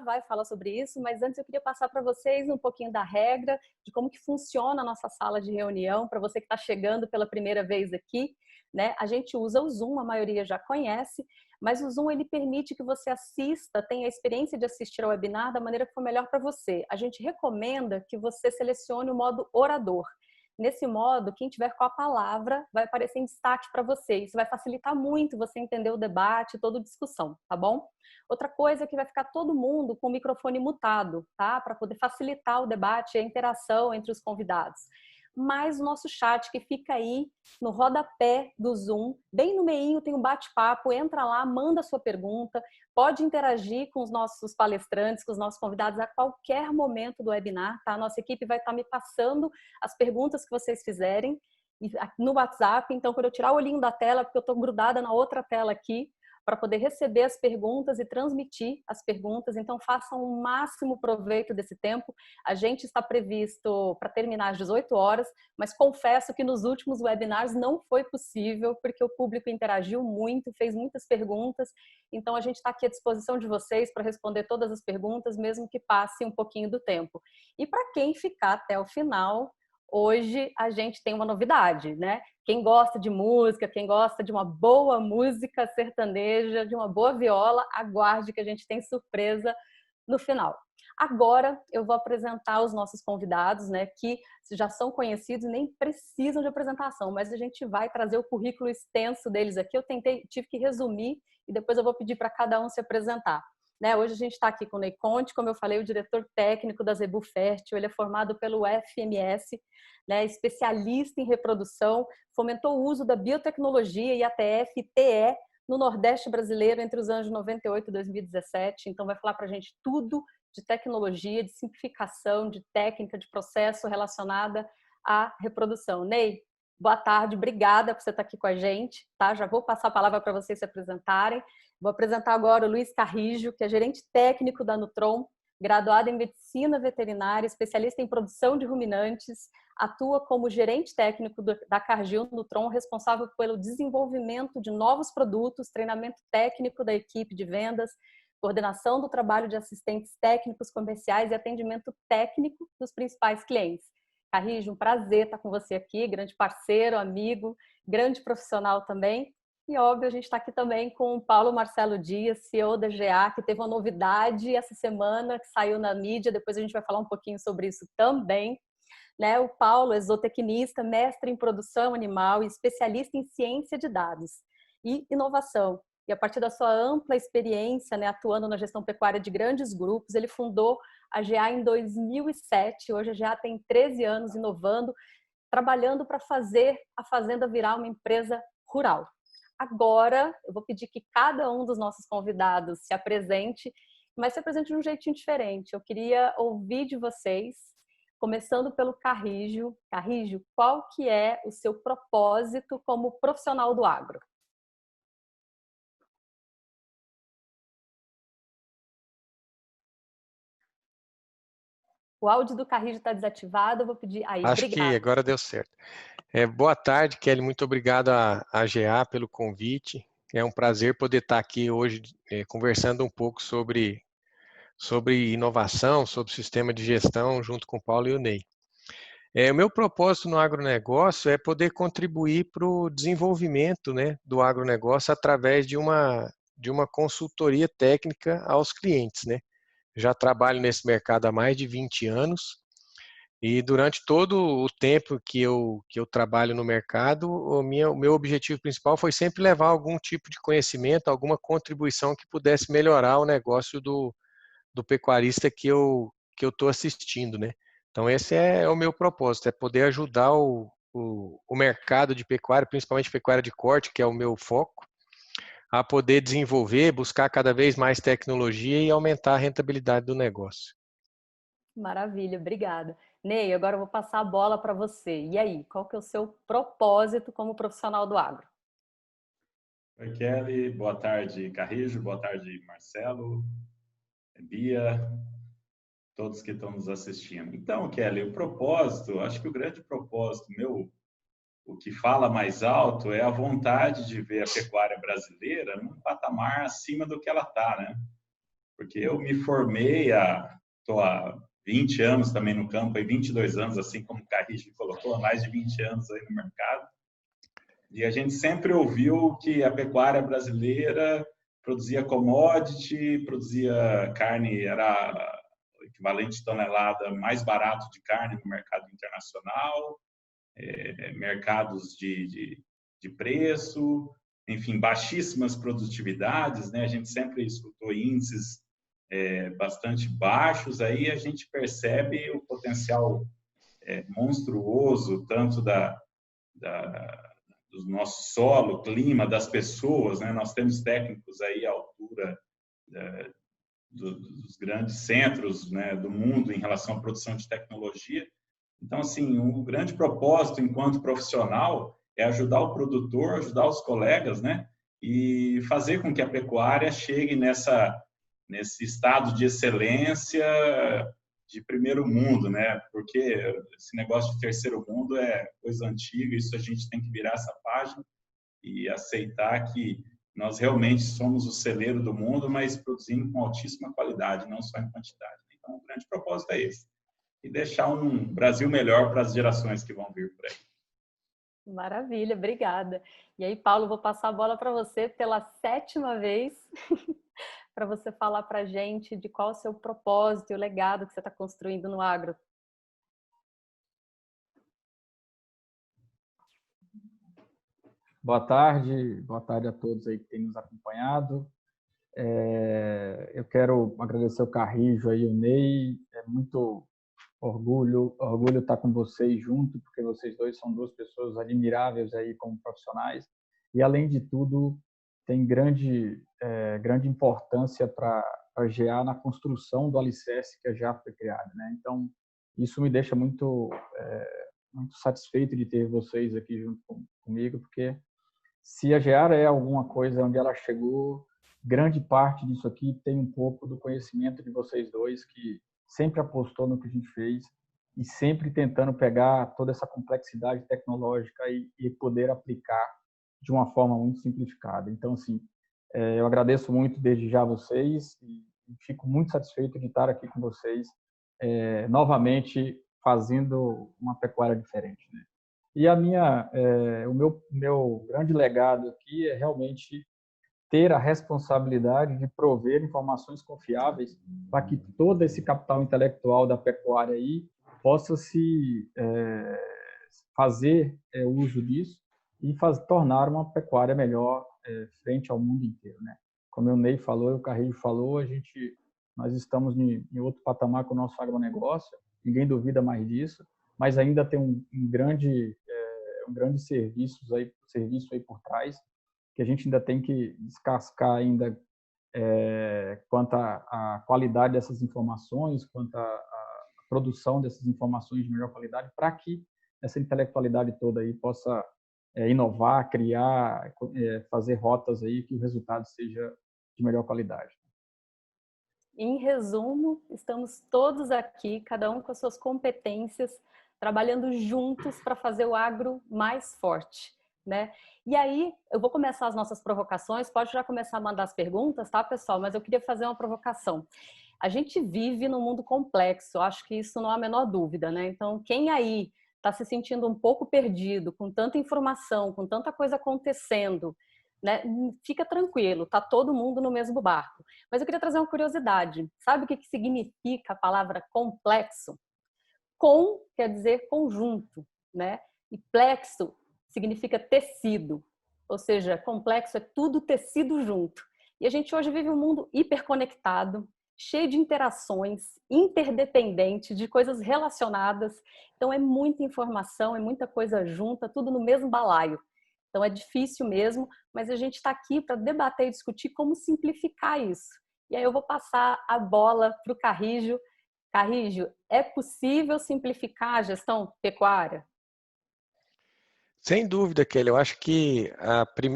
vai falar sobre isso, mas antes eu queria passar para vocês um pouquinho da regra, de como que funciona a nossa sala de reunião, para você que está chegando pela primeira vez aqui, né? A gente usa o Zoom, a maioria já conhece, mas o Zoom ele permite que você assista, tenha a experiência de assistir ao webinar da maneira que for melhor para você. A gente recomenda que você selecione o modo orador. Nesse modo, quem tiver com a palavra vai aparecer em destaque para você. Isso vai facilitar muito você entender o debate, toda a discussão, tá bom? Outra coisa é que vai ficar todo mundo com o microfone mutado, tá? Para poder facilitar o debate e a interação entre os convidados. Mas o nosso chat que fica aí no rodapé do Zoom, bem no meinho tem um bate-papo, entra lá, manda sua pergunta, pode interagir com os nossos palestrantes, com os nossos convidados a qualquer momento do webinar, tá? A nossa equipe vai estar me passando as perguntas que vocês fizerem no WhatsApp, então quando eu tirar o olhinho da tela, porque eu estou grudada na outra tela aqui, para poder receber as perguntas e transmitir as perguntas, então façam o máximo proveito desse tempo. A gente está previsto para terminar às 18 horas, mas confesso que nos últimos webinars não foi possível, porque o público interagiu muito, fez muitas perguntas, então a gente está aqui à disposição de vocês para responder todas as perguntas, mesmo que passe um pouquinho do tempo. E para quem ficar até o final, hoje a gente tem uma novidade, né? Quem gosta de música, quem gosta de uma boa música sertaneja, de uma boa viola, aguarde que a gente tem surpresa no final. Agora eu vou apresentar os nossos convidados, né, que já são conhecidos e nem precisam de apresentação, mas a gente vai trazer o currículo extenso deles aqui. Eu tive que resumir e depois eu vou pedir para cada um se apresentar. Né, hoje a gente está aqui com o Ney Conte, como eu falei, o diretor técnico da Zebu Fértil, ele é formado pelo FMS, né, especialista em reprodução, fomentou o uso da biotecnologia e ATF e TE no Nordeste brasileiro entre os anos 98 e 2017, então vai falar para a gente tudo de tecnologia, de simplificação, de técnica, de processo relacionada à reprodução. Ney, boa tarde, obrigada por você estar aqui com a gente, tá? Já vou passar a palavra para vocês se apresentarem. Vou apresentar agora o Luiz Carrijo, que é gerente técnico da Nutron, graduado em medicina veterinária, especialista em produção de ruminantes, atua como gerente técnico da Cargill Nutron, responsável pelo desenvolvimento de novos produtos, treinamento técnico da equipe de vendas, coordenação do trabalho de assistentes técnicos comerciais e atendimento técnico dos principais clientes. Carrijo, um prazer estar com você aqui, grande parceiro, amigo, grande profissional também. E, óbvio, a gente está aqui também com o Paulo Marcelo Dias, CEO da GA, que teve uma novidade essa semana, que saiu na mídia, depois a gente vai falar um pouquinho sobre isso também. Né? O Paulo é zootecnista, mestre em produção animal e especialista em ciência de dados e inovação. E a partir da sua ampla experiência, né, atuando na gestão pecuária de grandes grupos, ele fundou a GA em 2007. Hoje a GA tem 13 anos inovando, trabalhando para fazer a fazenda virar uma empresa rural. Agora, eu vou pedir que cada um dos nossos convidados se apresente, mas se apresente de um jeitinho diferente. Eu queria ouvir de vocês, começando pelo Carrijo. Carrijo, qual que é o seu propósito como profissional do agro? O áudio do Carrijo está desativado, eu vou pedir... Aí, Acho que obrigada. agora deu certo. Boa tarde, Kelly, muito obrigado à GA pelo convite. É um prazer poder estar aqui hoje conversando um pouco sobre inovação, sobre sistema de gestão, junto com o Paulo e o Ney. O meu propósito no agronegócio é poder contribuir para o desenvolvimento, né, do agronegócio através de uma consultoria técnica aos clientes, né? Já trabalho nesse mercado há mais de 20 anos. E durante todo o tempo que eu trabalho no mercado, o meu objetivo principal foi sempre levar algum tipo de conhecimento, alguma contribuição que pudesse melhorar o negócio do pecuarista que eu estou assistindo, né? Então esse é o meu propósito, é poder ajudar o mercado de pecuária, principalmente pecuária de corte, que é o meu foco, a poder desenvolver, buscar cada vez mais tecnologia e aumentar a rentabilidade do negócio. Maravilha, obrigada. Ney, agora eu vou passar a bola para você. E aí, qual que é o seu propósito como profissional do agro? Oi, Kelly. Boa tarde, Carrijo. Boa tarde, Marcelo, Bia, todos que estão nos assistindo. Então, Kelly, o propósito, acho que o grande propósito meu, o que fala mais alto, é a vontade de ver a pecuária brasileira num patamar acima do que ela está, né? Porque eu me formei, estou há 20 anos também no campo, e 22 anos, assim como o Carrijo colocou, há mais de 20 anos aí no mercado. E a gente sempre ouviu que a pecuária brasileira produzia commodity, produzia carne, era o equivalente de tonelada mais barato de carne no mercado internacional, mercados de preço, enfim, baixíssimas produtividades, né? A gente sempre escutou índices bastante baixos, aí a gente percebe o potencial monstruoso, tanto do nosso solo, clima, das pessoas, né? Nós temos técnicos aí à altura dos grandes centros, né, do mundo em relação à produção de tecnologia. Então, assim, um grande propósito enquanto profissional é ajudar o produtor, ajudar os colegas, né, e fazer com que a pecuária chegue nesse estado de excelência de primeiro mundo, né? Porque esse negócio de terceiro mundo é coisa antiga, isso a gente tem que virar essa página e aceitar que nós realmente somos o celeiro do mundo, mas produzindo com altíssima qualidade, não só em quantidade. Então, o grande propósito é esse. E deixar um Brasil melhor para as gerações que vão vir por aí. Maravilha, obrigada. E aí, Paulo, vou passar a bola para você pela 7ª vez, para você falar para a gente de qual é o seu propósito e o legado que você está construindo no agro. Boa tarde a todos aí que têm nos acompanhado. Eu quero agradecer o Carrijo aí, o Ney, muito orgulho estar com vocês junto, porque vocês dois são duas pessoas admiráveis aí como profissionais e, além de tudo, tem grande importância para a GA na construção do alicerce que a GA foi criada, né? Então, isso me deixa muito satisfeito de ter vocês aqui junto comigo, porque se a GEAR é alguma coisa onde ela chegou, grande parte disso aqui tem um pouco do conhecimento de vocês dois, que sempre apostou no que a gente fez e sempre tentando pegar toda essa complexidade tecnológica e poder aplicar de uma forma muito simplificada. Então, assim, eu agradeço muito desde já a vocês e fico muito satisfeito de estar aqui com vocês novamente fazendo uma pecuária diferente, né? E o meu grande legado aqui é realmente ter a responsabilidade de prover informações confiáveis para que todo esse capital intelectual da pecuária aí possa se fazer uso disso e tornar uma pecuária melhor frente ao mundo inteiro, né? Como o Ney falou, o Carrijo falou, nós estamos em outro patamar com o nosso agronegócio, ninguém duvida mais disso, mas ainda tem um grande serviço aí por trás, que a gente ainda tem que descascar ainda quanto à qualidade dessas informações, quanto à produção dessas informações de melhor qualidade, para que essa intelectualidade toda aí possa inovar, criar, fazer rotas aí que o resultado seja de melhor qualidade. Em resumo, estamos todos aqui, cada um com as suas competências, trabalhando juntos para fazer o agro mais forte, né? E aí, eu vou começar as nossas provocações, pode já começar a mandar as perguntas, tá, pessoal? Mas eu queria fazer uma provocação. A gente vive num mundo complexo, acho que isso não há a menor dúvida, né? Então, quem aí está se sentindo um pouco perdido, com tanta informação, com tanta coisa acontecendo, né? Fica tranquilo, tá todo mundo no mesmo barco. Mas eu queria trazer uma curiosidade. Sabe o que significa a palavra complexo? Com quer dizer conjunto, né? E plexo significa tecido, ou seja, complexo é tudo tecido junto. E a gente hoje vive um mundo hiperconectado, cheio de interações, interdependente, de coisas relacionadas. Então é muita informação, é muita coisa junta, tudo no mesmo balaio. Então é difícil mesmo, mas a gente está aqui para debater e discutir como simplificar isso. E aí eu vou passar a bola para o Carrijo. Carrijo, é possível simplificar a gestão pecuária? Sem dúvida, Kelly. Eu acho que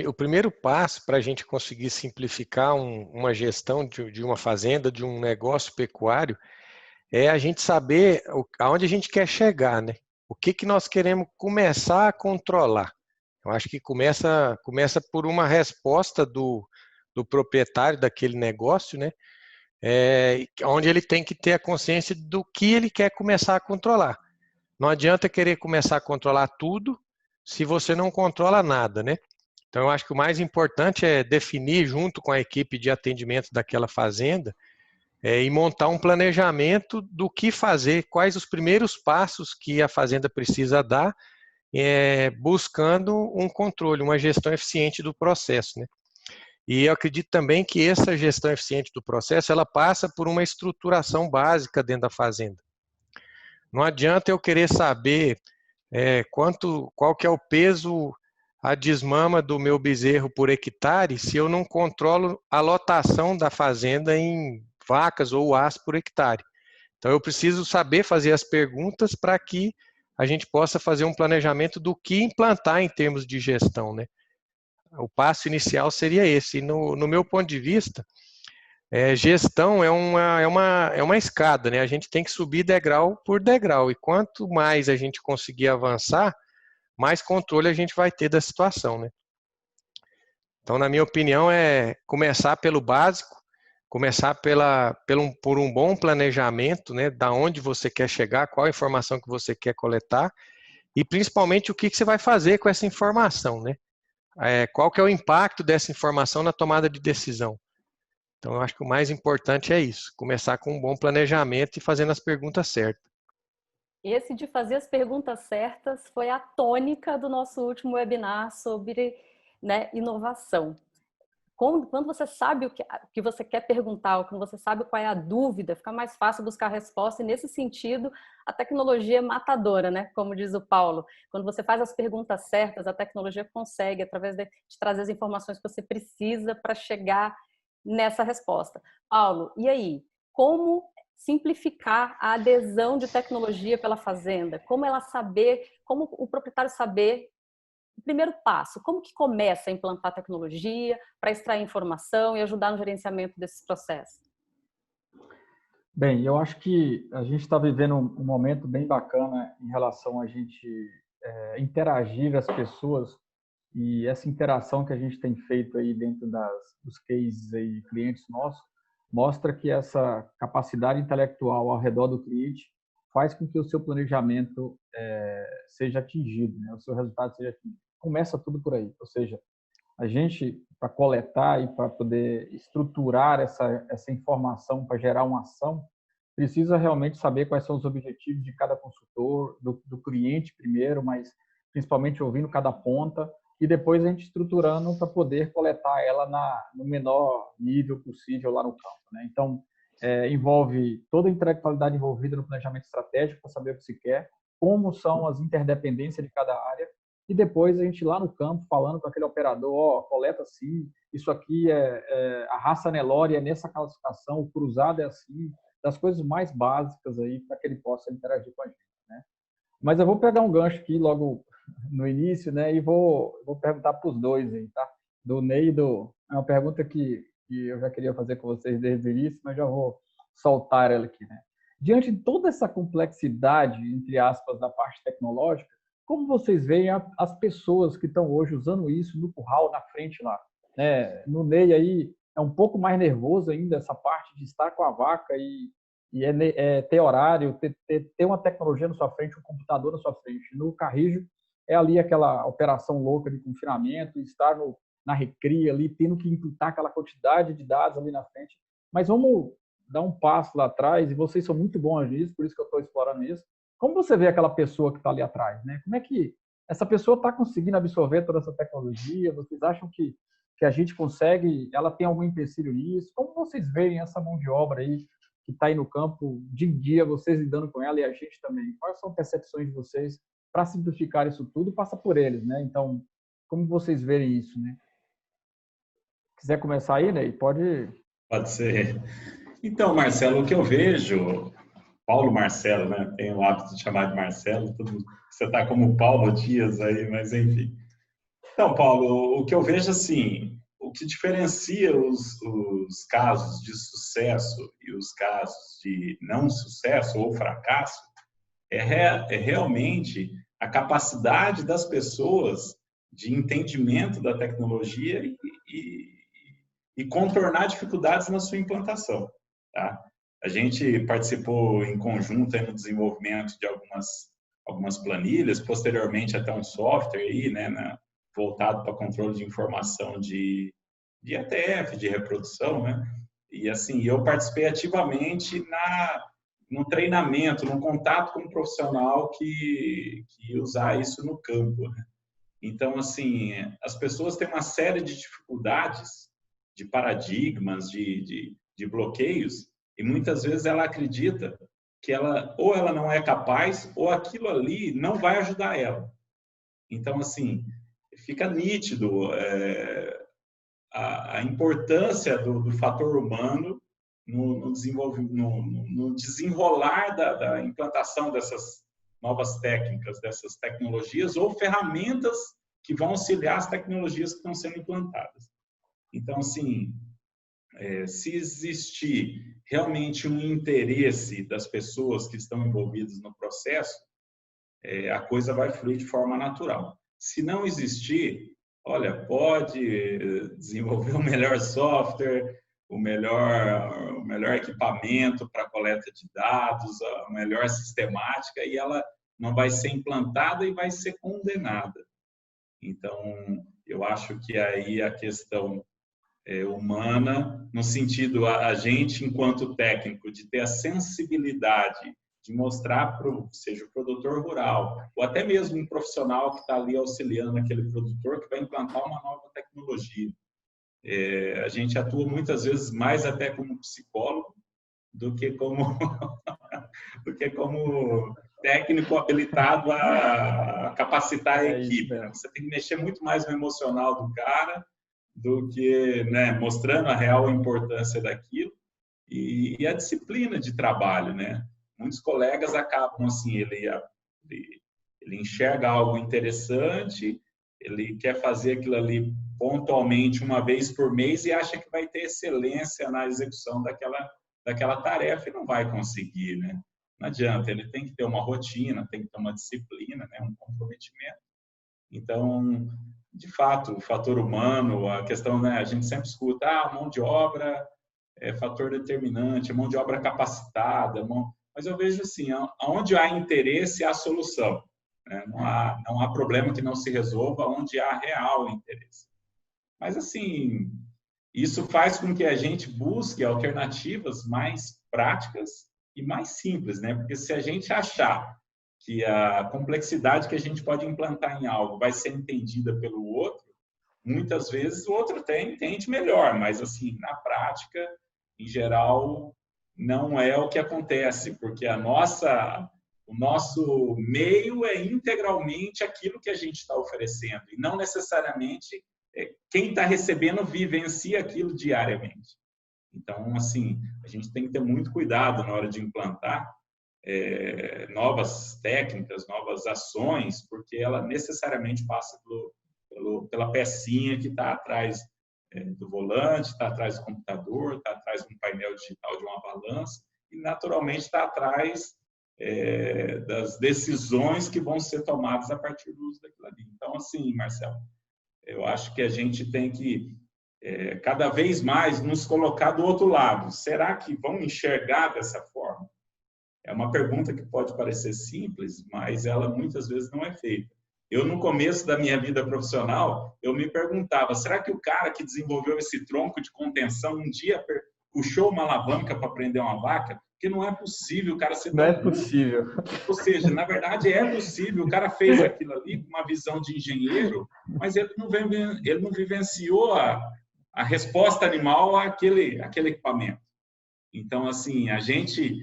o primeiro passo para a gente conseguir simplificar uma gestão de uma fazenda, de um negócio pecuário, é a gente saber aonde a gente quer chegar, né? O que nós queremos começar a controlar. Eu acho que começa por uma resposta do proprietário daquele negócio, né? onde ele tem que ter a consciência do que ele quer começar a controlar. Não adianta querer começar a controlar tudo se você não controla nada, né? Então, eu acho que o mais importante é definir junto com a equipe de atendimento daquela fazenda e montar um planejamento do que fazer, quais os primeiros passos que a fazenda precisa dar, buscando um controle, uma gestão eficiente do processo, né? E eu acredito também que essa gestão eficiente do processo, ela passa por uma estruturação básica dentro da fazenda. Não adianta eu querer saber qual que é o peso, a desmama do meu bezerro por hectare, se eu não controlo a lotação da fazenda em vacas ou as por hectare. Então eu preciso saber fazer as perguntas para que a gente possa fazer um planejamento do que implantar em termos de gestão, né? O passo inicial seria esse. E no meu ponto de vista, gestão é uma escada, né? A gente tem que subir degrau por degrau. E quanto mais a gente conseguir avançar, mais controle a gente vai ter da situação, né? Então, na minha opinião, é começar pelo básico, começar por um bom planejamento, né? Da onde você quer chegar, qual a informação que você quer coletar e principalmente o que você vai fazer com essa informação, né? Qual que é o impacto dessa informação na tomada de decisão. Então, eu acho que o mais importante é isso, começar com um bom planejamento e fazendo as perguntas certas. Esse de fazer as perguntas certas foi a tônica do nosso último webinar sobre, né, inovação. Quando você sabe o que você quer perguntar, quando você sabe qual é a dúvida, fica mais fácil buscar a resposta. E nesse sentido, a tecnologia é matadora, né? Como diz o Paulo. Quando você faz as perguntas certas, a tecnologia consegue, através de trazer as informações que você precisa para chegar nessa resposta. Paulo, e aí? Como simplificar a adesão de tecnologia pela fazenda? Como o proprietário saber o primeiro passo, como que começa a implantar tecnologia para extrair informação e ajudar no gerenciamento desses processos? Bem, eu acho que a gente está vivendo um momento bem bacana em relação a gente interagir as pessoas, e essa interação que a gente tem feito aí dentro dos cases aí de clientes nossos mostra que essa capacidade intelectual ao redor do cliente faz com que o seu planejamento seja atingido, né? O seu resultado seja atingido. Começa tudo por aí, ou seja, a gente, para coletar e para poder estruturar essa informação para gerar uma ação, precisa realmente saber quais são os objetivos de cada consultor, do cliente primeiro, mas principalmente ouvindo cada ponta, e depois a gente estruturando para poder coletar ela no menor nível possível lá no campo, né? Então, envolve toda a intelectualidade envolvida no planejamento estratégico para saber o que se quer, como são as interdependências de cada área, e depois a gente lá no campo falando com aquele operador, coleta assim, isso aqui a raça Nelore é nessa classificação, o cruzado é assim, das coisas mais básicas aí para que ele possa interagir com a gente, né? Mas eu vou pegar um gancho aqui logo no início, né, e vou perguntar para os dois aí, tá? Do Ney e é uma pergunta que eu já queria fazer com vocês desde o início, mas já vou soltar ela aqui, né? Diante de toda essa complexidade, entre aspas, da parte tecnológica, como vocês veem as pessoas que estão hoje usando isso no curral, na frente lá, né? No Ney aí é um pouco mais nervoso ainda essa parte de estar com a vaca e ter horário, ter uma tecnologia na sua frente, um computador na sua frente. No Carrijo é ali aquela operação louca de confinamento, estar na recria ali, tendo que imputar aquela quantidade de dados ali na frente. Mas vamos dar um passo lá atrás, e vocês são muito bons nisso, por isso que eu estou explorando isso. Como você vê aquela pessoa que está ali atrás, né? Como é que essa pessoa está conseguindo absorver toda essa tecnologia? Vocês acham que a gente consegue? Ela tem algum empecilho nisso? Como vocês veem essa mão de obra aí que está aí no campo, dia em dia, vocês lidando com ela e a gente também? Quais são as percepções de vocês para simplificar isso tudo? Passa por eles, né? Então, como vocês veem isso, né? Quiser começar aí, Ney? Pode ser. Então, Marcelo, o que eu vejo, Paulo Marcelo, né? Tenho o hábito de chamar de Marcelo, você está como Paulo Dias aí, mas enfim. Então, Paulo, o que eu vejo assim, o que diferencia os casos de sucesso e os casos de não sucesso ou fracasso é realmente a capacidade das pessoas de entendimento da tecnologia e contornar dificuldades na sua implantação. tá? A gente participou em conjunto no desenvolvimento de algumas planilhas, posteriormente até um software aí, né, voltado para controle de informação de ETF, de reprodução, né? E assim, eu participei ativamente no treinamento, no contato com um profissional que usar isso no campo, né? Então, assim, as pessoas têm uma série de dificuldades, de paradigmas, de bloqueios, e muitas vezes ela acredita que ou ela não é capaz, ou aquilo ali não vai ajudar ela. Então, assim, fica nítido a importância do fator humano no desenrolar da implantação dessas novas técnicas, dessas tecnologias ou ferramentas que vão auxiliar as tecnologias que estão sendo implantadas. Então, assim, se existir realmente um interesse das pessoas que estão envolvidas no processo, a coisa vai fluir de forma natural. Se não existir, olha, pode desenvolver o melhor software, o melhor equipamento para coleta de dados, a melhor sistemática, e ela não vai ser implantada e vai ser condenada. Então, eu acho que aí a questão humana, no sentido, a gente, enquanto técnico, de ter a sensibilidade de mostrar seja o produtor rural, ou até mesmo um profissional que está ali auxiliando aquele produtor que vai implantar uma nova tecnologia. A gente atua muitas vezes mais até como psicólogo do que como técnico habilitado a capacitar a equipe. Você tem que mexer muito mais no emocional do cara do que, né, mostrando a real importância daquilo e a disciplina de trabalho, né? Muitos colegas acabam assim, ele enxerga algo interessante, ele quer fazer aquilo ali pontualmente uma vez por mês e acha que vai ter excelência na execução daquela tarefa e não vai conseguir, né? Não adianta, ele tem que ter uma rotina, tem que ter uma disciplina, né? Um comprometimento. Então, de fato, o fator humano, a questão, né? A gente sempre escuta, a mão de obra é fator determinante, a mão de obra capacitada, mas eu vejo assim, onde há interesse, há solução. Né? Não há problema que não se resolva onde há real interesse. Mas, assim, isso faz com que a gente busque alternativas mais práticas e mais simples, né? Porque se a gente achar que a complexidade que a gente pode implantar em algo vai ser entendida pelo outro, muitas vezes o outro até entende melhor, mas, assim, na prática, em geral, não é o que acontece, porque o nosso meio é integralmente aquilo que a gente está oferecendo, e não necessariamente quem está recebendo vivencia aquilo diariamente. Então, assim, a gente tem que ter muito cuidado na hora de implantar novas técnicas, novas ações, porque ela necessariamente passa pela pecinha que está atrás do volante, está atrás do computador, está atrás de um painel digital de uma balança e, naturalmente, está atrás das decisões que vão ser tomadas a partir do uso daquilo ali. Então, assim, Marcelo, eu acho que a gente tem que cada vez mais nos colocar do outro lado. Será que vão enxergar dessa forma? É uma pergunta que pode parecer simples, mas ela muitas vezes não é feita. Eu, no começo da minha vida profissional, eu me perguntava, será que o cara que desenvolveu esse tronco de contenção um dia puxou uma alavanca para prender uma vaca? Porque não é possível o cara ser tão... Não é possível. Ou seja, na verdade é possível. O cara fez aquilo ali com uma visão de engenheiro, mas ele não vivenciou a resposta animal àquele equipamento. Então, assim, a gente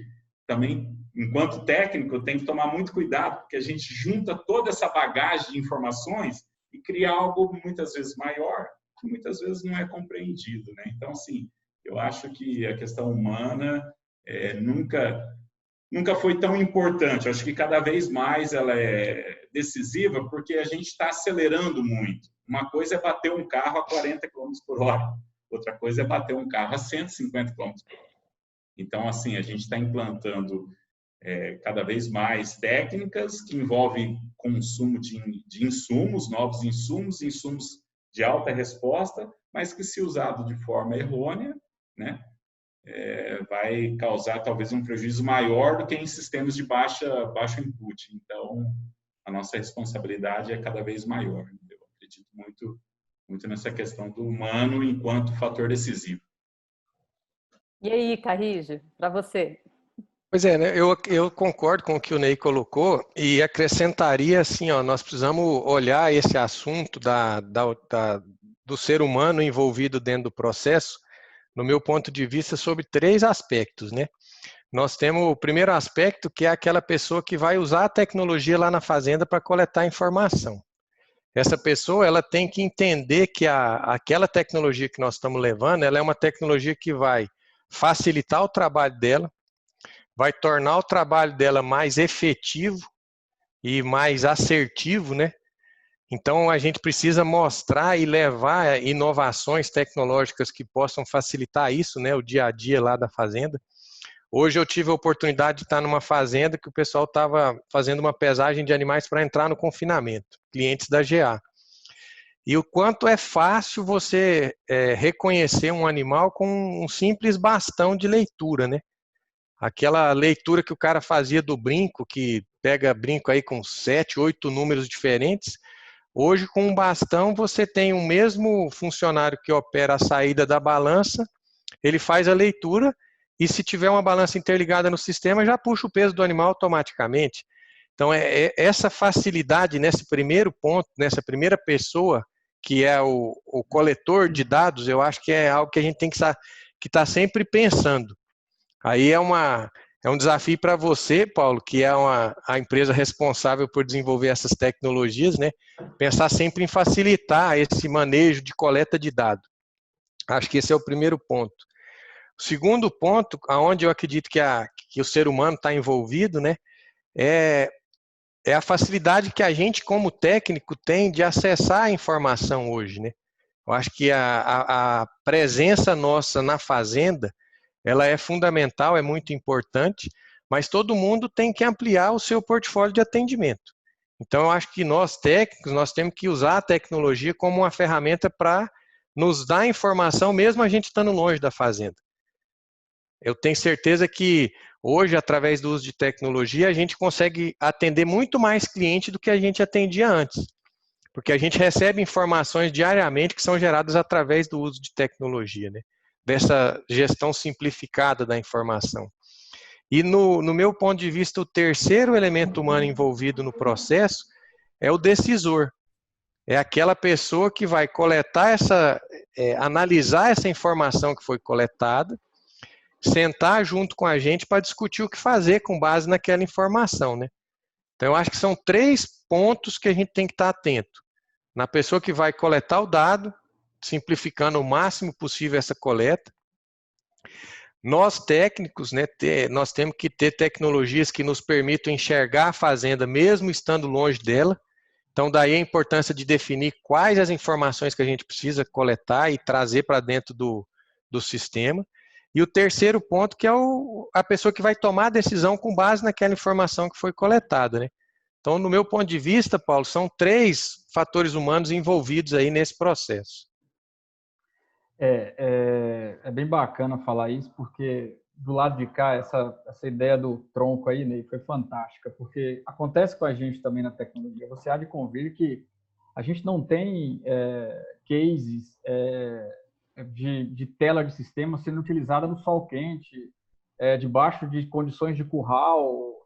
também, enquanto técnico, tem que tomar muito cuidado, porque a gente junta toda essa bagagem de informações e cria algo muitas vezes maior, que muitas vezes não é compreendido, né? Então, assim, eu acho que a questão humana nunca foi tão importante. Eu acho que cada vez mais ela é decisiva, porque a gente está acelerando muito. Uma coisa é bater um carro a 40 km por hora, outra coisa é bater um carro a 150 km por hora. Então, assim, a gente está implantando cada vez mais técnicas que envolvem consumo de insumos, novos insumos de alta resposta, mas que, se usado de forma errônea, né, vai causar talvez um prejuízo maior do que em sistemas de baixo input. Então, a nossa responsabilidade é cada vez maior. Eu acredito muito nessa questão do humano enquanto fator decisivo. E aí, Carrijo, para você? Pois é, né? Eu concordo com o que o Ney colocou e acrescentaria assim, ó, nós precisamos olhar esse assunto do ser humano envolvido dentro do processo, no meu ponto de vista, sobre 3 aspectos, né? Nós temos o primeiro aspecto, que é aquela pessoa que vai usar a tecnologia lá na fazenda para coletar informação. Essa pessoa, ela tem que entender que aquela tecnologia que nós estamos levando, ela é uma tecnologia que vai facilitar o trabalho dela, vai tornar o trabalho dela mais efetivo e mais assertivo, né? Então, a gente precisa mostrar e levar inovações tecnológicas que possam facilitar isso, né? O dia a dia lá da fazenda. Hoje eu tive a oportunidade de estar numa fazenda que o pessoal estava fazendo uma pesagem de animais para entrar no confinamento, clientes da GA. E o quanto é fácil você reconhecer um animal com um simples bastão de leitura, né? Aquela leitura que o cara fazia do brinco, que pega brinco aí com 7, 8 números diferentes. Hoje, com um bastão, você tem o mesmo funcionário que opera a saída da balança, ele faz a leitura e se tiver uma balança interligada no sistema, já puxa o peso do animal automaticamente. Então, essa facilidade nesse primeiro ponto, nessa primeira pessoa, que é o coletor de dados, eu acho que é algo que a gente tem que estar sempre pensando. Aí é um desafio para você, Paulo, que é a empresa responsável por desenvolver essas tecnologias, né? Pensar sempre em facilitar esse manejo de coleta de dados. Acho que esse é o primeiro ponto. O segundo ponto, onde eu acredito que o ser humano está envolvido, né? É a facilidade que a gente, como técnico, tem de acessar a informação hoje, né? Eu acho que a presença nossa na fazenda, ela é fundamental, é muito importante, mas todo mundo tem que ampliar o seu portfólio de atendimento. Então, eu acho que nós técnicos, nós temos que usar a tecnologia como uma ferramenta para nos dar informação, mesmo a gente estando longe da fazenda. Eu tenho certeza que hoje, através do uso de tecnologia, a gente consegue atender muito mais cliente do que a gente atendia antes. Porque a gente recebe informações diariamente que são geradas através do uso de tecnologia, né? Dessa gestão simplificada da informação. E no meu ponto de vista, o terceiro elemento humano envolvido no processo é o decisor. É aquela pessoa que vai coletar analisar essa informação que foi coletada, sentar junto com a gente para discutir o que fazer com base naquela informação, né? Então, eu acho que são 3 pontos que a gente tem que estar atento. Na pessoa que vai coletar o dado, simplificando o máximo possível essa coleta. Nós técnicos, né, nós temos que ter tecnologias que nos permitam enxergar a fazenda mesmo estando longe dela. Então, daí a importância de definir quais as informações que a gente precisa coletar e trazer para dentro do sistema. E o terceiro ponto, que é a pessoa que vai tomar a decisão com base naquela informação que foi coletada, né? Então, no meu ponto de vista, Paulo, são 3 fatores humanos envolvidos aí nesse processo. É bem bacana falar isso, porque do lado de cá, essa ideia do tronco aí, Ney, foi fantástica, porque acontece com a gente também na tecnologia. Você há de convir que a gente não tem cases de tela de sistema sendo utilizada no sol quente, debaixo de condições de curral.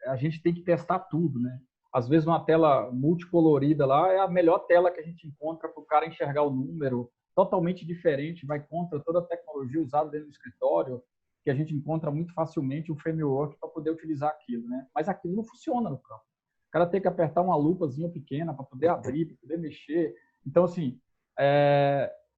A gente tem que testar tudo, né? Às vezes uma tela multicolorida lá é a melhor tela que a gente encontra para o cara enxergar o número, totalmente diferente, vai contra toda a tecnologia usada dentro do escritório, que a gente encontra muito facilmente um framework para poder utilizar aquilo, né? Mas aquilo não funciona no campo. O cara tem que apertar uma lupazinha pequena para poder abrir, para poder mexer. Então, assim,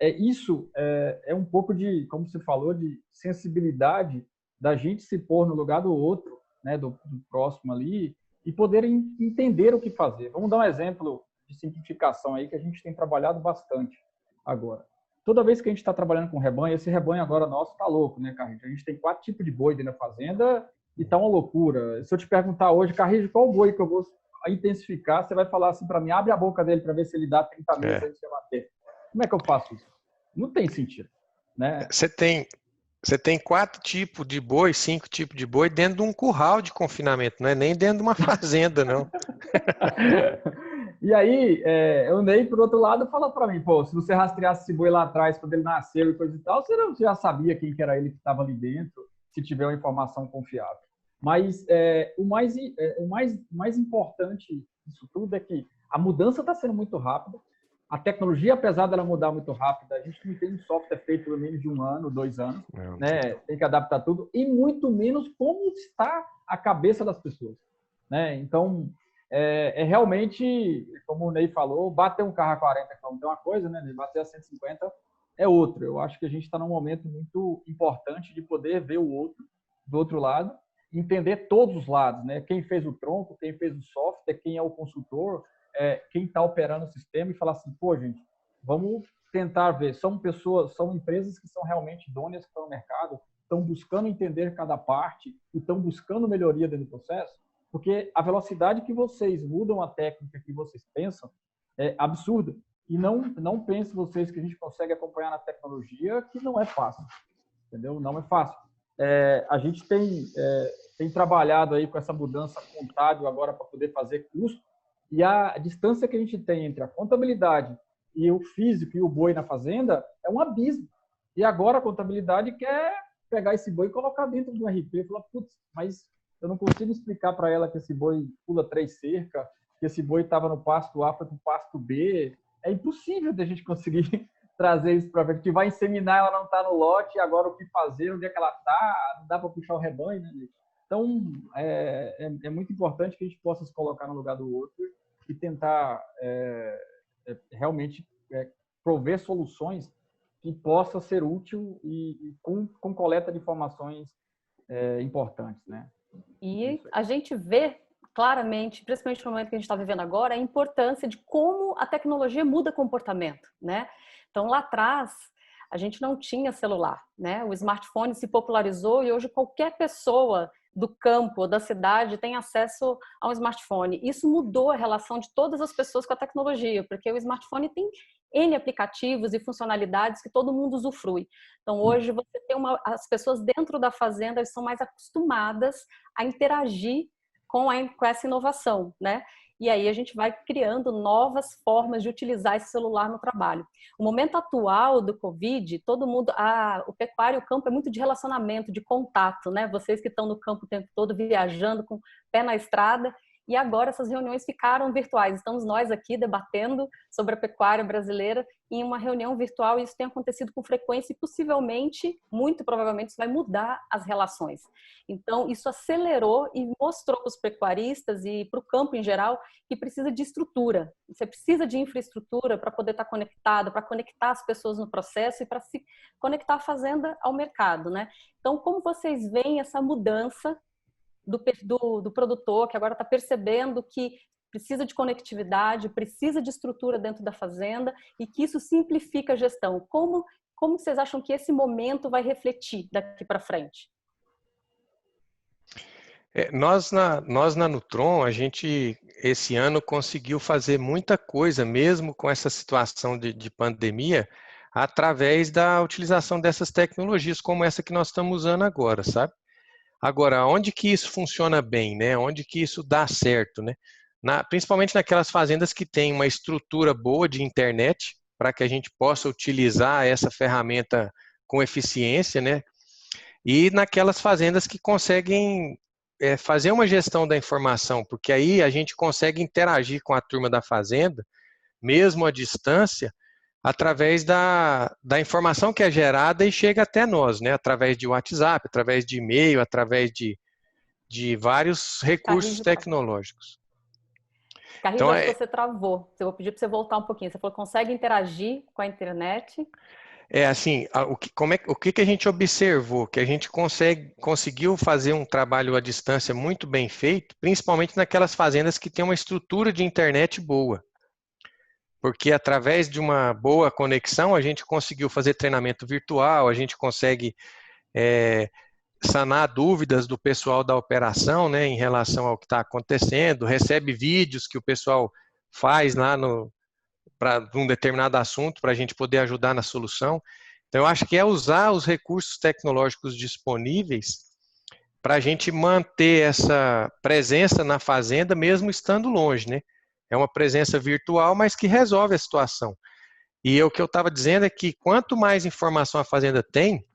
isso é um pouco de, como você falou, de sensibilidade da gente se pôr no lugar do outro, né, do próximo ali, e poder entender o que fazer. Vamos dar um exemplo de simplificação aí que a gente tem trabalhado bastante agora. Toda vez que a gente está trabalhando com rebanho, esse rebanho agora nosso está louco, né, Carrijo? A gente tem 4 tipos de boi dentro da fazenda e está uma loucura. Se eu te perguntar hoje, Carrijo, qual boi que eu vou intensificar, você vai falar assim para mim, abre a boca dele para ver se ele dá 30 meses antes de bater. Como é que eu faço isso? Não tem sentido, né? Você tem Você tem 4 tipos de boi, 5 tipos de boi dentro de um curral de confinamento, não é nem dentro de uma fazenda, não. E aí, o Ney, por outro lado, falou para mim, pô, se você rastreasse esse boi lá atrás, quando ele nasceu e coisa e tal, você já sabia quem que era ele que estava ali dentro, se tiver uma informação confiável. Mas o mais importante disso tudo é que a mudança está sendo muito rápida. A tecnologia, apesar dela mudar muito rápido, a gente não tem um software feito pelo menos de 1 ano, 2 anos, né? Tem que adaptar tudo, e muito menos como está a cabeça das pessoas, né? Então, realmente, como o Ney falou, bater um carro a 40 km é uma coisa, né? Bater a 150 é outra. Eu acho que a gente está num momento muito importante de poder ver o outro do outro lado, entender todos os lados, né? Quem fez o tronco, quem fez o software, quem é o consultor, quem está operando o sistema, e falar assim, pô, gente, vamos tentar ver. São pessoas, são empresas que são realmente idôneas que estão no mercado, estão buscando entender cada parte e estão buscando melhoria dentro do processo, porque a velocidade que vocês mudam a técnica que vocês pensam é absurda. E não pensem vocês que a gente consegue acompanhar na tecnologia, que não é fácil, entendeu? Não é fácil. A gente tem trabalhado aí com essa mudança contábil agora para poder fazer custo, e a distância que a gente tem entre a contabilidade e o físico e o boi na fazenda é um abismo. E agora a contabilidade quer pegar esse boi e colocar dentro do RP e falar, putz, mas eu não consigo explicar para ela que esse boi pula 3 cercas, que esse boi estava no pasto A, foi para o pasto B. É impossível da gente conseguir trazer isso para ver, que vai inseminar, ela não está no lote, e agora o que fazer, onde é que ela está, não dá para puxar o rebanho, né? Então, é muito importante que a gente possa se colocar no lugar do outro e tentar realmente prover soluções que possa ser útil e com coleta de informações importantes, né? E a gente vê claramente, principalmente no momento que a gente está vivendo agora, a importância de como a tecnologia muda comportamento, né? Então, lá atrás, a gente não tinha celular, né? O smartphone se popularizou e hoje qualquer pessoa do campo ou da cidade tem acesso a um smartphone. Isso mudou a relação de todas as pessoas com a tecnologia, porque o smartphone tem N aplicativos e funcionalidades que todo mundo usufrui. Então, hoje, você tem as pessoas dentro da fazenda são mais acostumadas a interagir com essa inovação, né? E aí a gente vai criando novas formas de utilizar esse celular no trabalho. O momento atual do Covid, todo mundo, o pecuário e o campo é muito de relacionamento, de contato, né? Vocês que estão no campo o tempo todo viajando com o pé na estrada, e agora essas reuniões ficaram virtuais. Estamos nós aqui debatendo sobre a pecuária brasileira em uma reunião virtual, e isso tem acontecido com frequência e possivelmente, muito provavelmente, isso vai mudar as relações. Então, isso acelerou e mostrou para os pecuaristas e para o campo em geral que precisa de estrutura. Você precisa de infraestrutura para poder estar conectado, para conectar as pessoas no processo e para se conectar a fazenda ao mercado, né? Então, como vocês veem essa mudança do produtor, que agora está percebendo que precisa de conectividade, precisa de estrutura dentro da fazenda e que isso simplifica a gestão? Como vocês acham que esse momento vai refletir daqui para frente? Nós na Nutron, a gente esse ano conseguiu fazer muita coisa, mesmo com essa situação de pandemia, através da utilização dessas tecnologias, como essa que nós estamos usando agora, sabe? Agora, onde que isso funciona bem, né? Onde que isso dá certo, né? Principalmente naquelas fazendas que têm uma estrutura boa de internet, para que a gente possa utilizar essa ferramenta com eficiência, né? E naquelas fazendas que conseguem fazer uma gestão da informação, porque aí a gente consegue interagir com a turma da fazenda, mesmo à distância, através da informação que é gerada e chega até nós, né? Através de WhatsApp, através de e-mail, através de vários recursos tecnológicos. Carrijo, Então, acho que você travou. Eu vou pedir para você voltar um pouquinho. Você falou que consegue interagir com a internet? Assim, o que a gente observou? Que a gente conseguiu fazer um trabalho à distância muito bem feito, principalmente naquelas fazendas que têm uma estrutura de internet boa. Porque através de uma boa conexão, a gente conseguiu fazer treinamento virtual, a gente consegue sanar dúvidas do pessoal da operação, né, em relação ao que está acontecendo, recebe vídeos que o pessoal faz lá para um determinado assunto, para a gente poder ajudar na solução. Então, eu acho que é usar os recursos tecnológicos disponíveis para a gente manter essa presença na fazenda, mesmo estando longe, né? É uma presença virtual, mas que resolve a situação. E o que eu estava dizendo é que quanto mais informação a fazenda tem,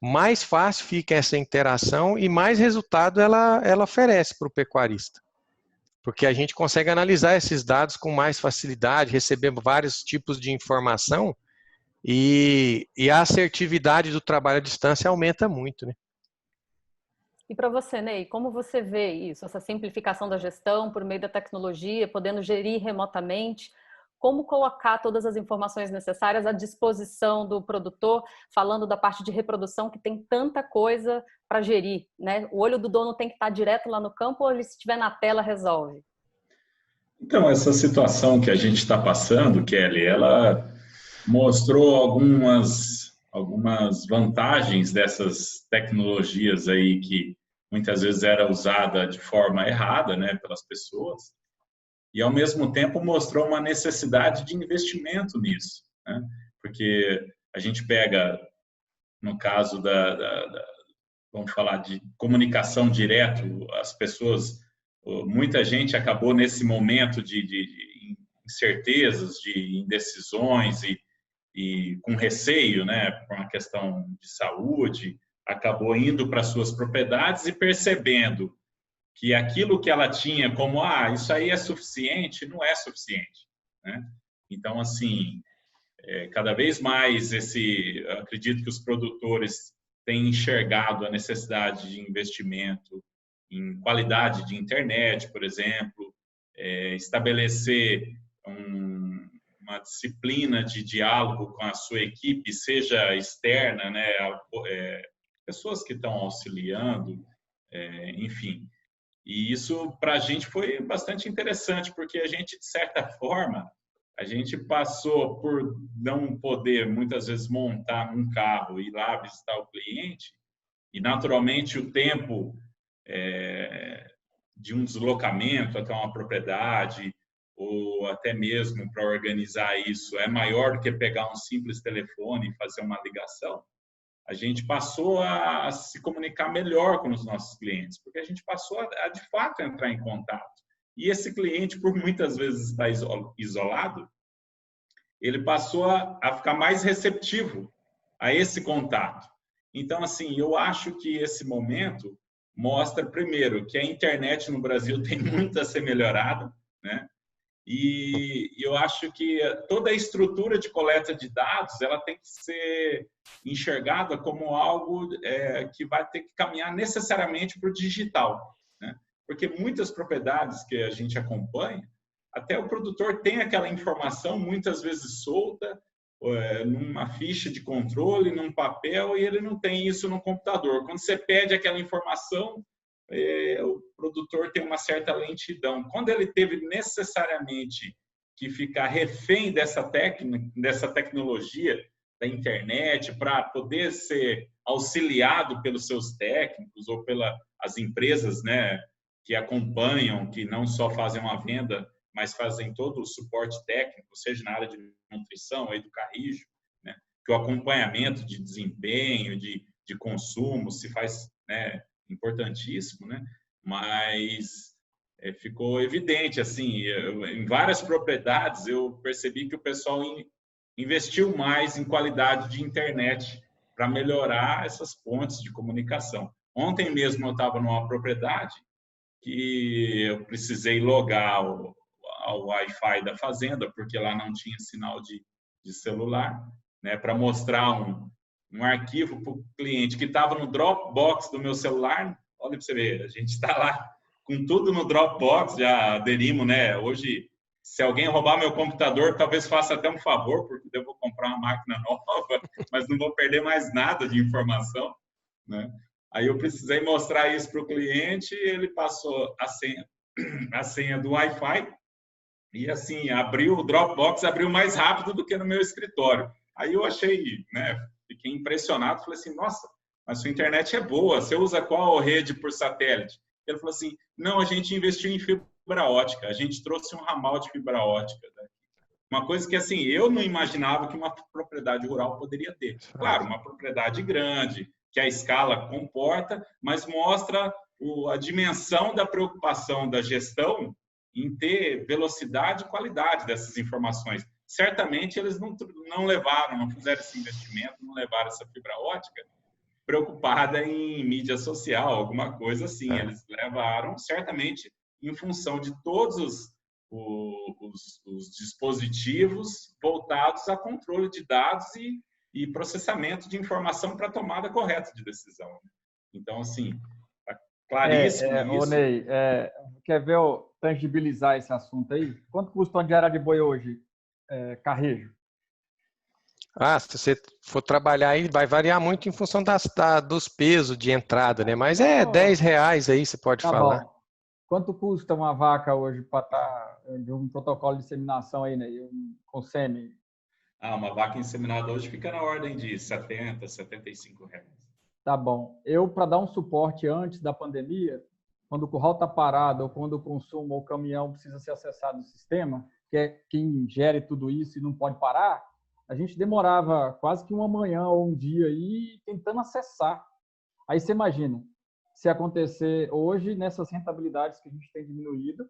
mais fácil fica essa interação e mais resultado ela oferece para o pecuarista. Porque a gente consegue analisar esses dados com mais facilidade, receber vários tipos de informação e a assertividade do trabalho à distância aumenta muito, né? E para você, Ney, como você vê isso, essa simplificação da gestão por meio da tecnologia, podendo gerir remotamente? Como colocar todas as informações necessárias à disposição do produtor, falando da parte de reprodução, que tem tanta coisa para gerir, né? O olho do dono tem que estar direto lá no campo ou ele, se estiver na tela, resolve? Então, essa situação que a gente está passando, Kelly, ela mostrou algumas vantagens dessas tecnologias aí que muitas vezes era usada de forma errada, né, pelas pessoas, e ao mesmo tempo mostrou uma necessidade de investimento nisso, né? Porque a gente pega, no caso vamos falar de comunicação direto, as pessoas, muita gente acabou nesse momento de incertezas, de indecisões e com receio, né, por uma questão de saúde, acabou indo para suas propriedades e percebendo que aquilo que ela tinha como, isso aí é suficiente, não é suficiente, né? Então, assim, cada vez mais eu acredito que os produtores têm enxergado a necessidade de investimento em qualidade de internet, por exemplo, estabelecer uma disciplina de diálogo com a sua equipe, seja externa, né, pessoas que estão auxiliando, enfim. E isso, para a gente, foi bastante interessante, porque a gente, de certa forma, a gente passou por não poder, muitas vezes, montar um carro e ir lá visitar o cliente, e, naturalmente, o tempo de um deslocamento até uma propriedade, ou até mesmo para organizar isso, é maior do que pegar um simples telefone e fazer uma ligação. A gente passou a se comunicar melhor com os nossos clientes, porque a gente passou a de fato, entrar em contato. E esse cliente, por muitas vezes estar isolado, ele passou a ficar mais receptivo a esse contato. Então, assim, eu acho que esse momento mostra, primeiro, que a internet no Brasil tem muito a ser melhorada, né? E eu acho que toda a estrutura de coleta de dados ela tem que ser enxergada como algo que vai ter que caminhar necessariamente para o digital, né? Porque muitas propriedades que a gente acompanha, até o produtor tem aquela informação muitas vezes solta, numa ficha de controle, num papel, e ele não tem isso no computador. Quando você pede aquela informação, o produtor tem uma certa lentidão. Quando ele teve necessariamente que ficar refém dessa tecnologia da internet para poder ser auxiliado pelos seus técnicos ou pelas empresas, né, que acompanham, que não só fazem uma venda, mas fazem todo o suporte técnico, seja na área de nutrição, aí do Carrijo, né, que o acompanhamento de desempenho, de consumo se faz, né, importantíssimo, né? Mas ficou evidente, assim, em várias propriedades eu percebi que o pessoal investiu mais em qualidade de internet para melhorar essas pontes de comunicação. Ontem mesmo eu estava numa propriedade que eu precisei logar ao Wi-Fi da fazenda, porque lá não tinha sinal de celular, né, para mostrar um arquivo para o cliente que estava no Dropbox do meu celular. Olha para você ver, a gente está lá com tudo no Dropbox, já aderimos, né? Hoje, se alguém roubar meu computador, talvez faça até um favor, porque eu vou comprar uma máquina nova, mas não vou perder mais nada de informação, né? Aí eu precisei mostrar isso para o cliente, ele passou a senha do Wi-Fi e, assim, abriu o Dropbox, abriu mais rápido do que no meu escritório. Aí eu achei, né? Fiquei impressionado, falei assim, nossa, mas sua internet é boa, você usa qual rede por satélite? Ele falou assim, não, a gente investiu em fibra ótica, a gente trouxe um ramal de fibra ótica, né? Uma coisa que, assim, eu não imaginava que uma propriedade rural poderia ter. Claro, uma propriedade grande, que a escala comporta, mas mostra a dimensão da preocupação da gestão em ter velocidade e qualidade dessas informações. Certamente eles não levaram, não fizeram esse investimento, não levaram essa fibra ótica preocupada em mídia social, alguma coisa assim. Eles levaram, certamente, em função de todos os dispositivos voltados a controle de dados e processamento de informação para tomada correta de decisão. Então, assim, tá claríssimo isso. Ney, quer ver eu tangibilizar esse assunto aí? Quanto custa uma diária de boi hoje, Carrejo? Se você for trabalhar aí, vai variar muito em função dos pesos de entrada, né? Mas R$10 aí, você pode falar. Bom. Quanto custa uma vaca hoje para estar de um protocolo de inseminação aí, né? Com sêmen? Uma vaca inseminada hoje fica na ordem de R$70, R$75. Tá bom. Eu, para dar um suporte antes da pandemia, quando o curral está parado ou quando o consumo ou o caminhão precisa ser acessado no sistema, que é quem gere tudo isso e não pode parar, a gente demorava quase que uma manhã ou um dia aí tentando acessar. Aí você imagina, se acontecer hoje, nessas rentabilidades que a gente tem diminuído,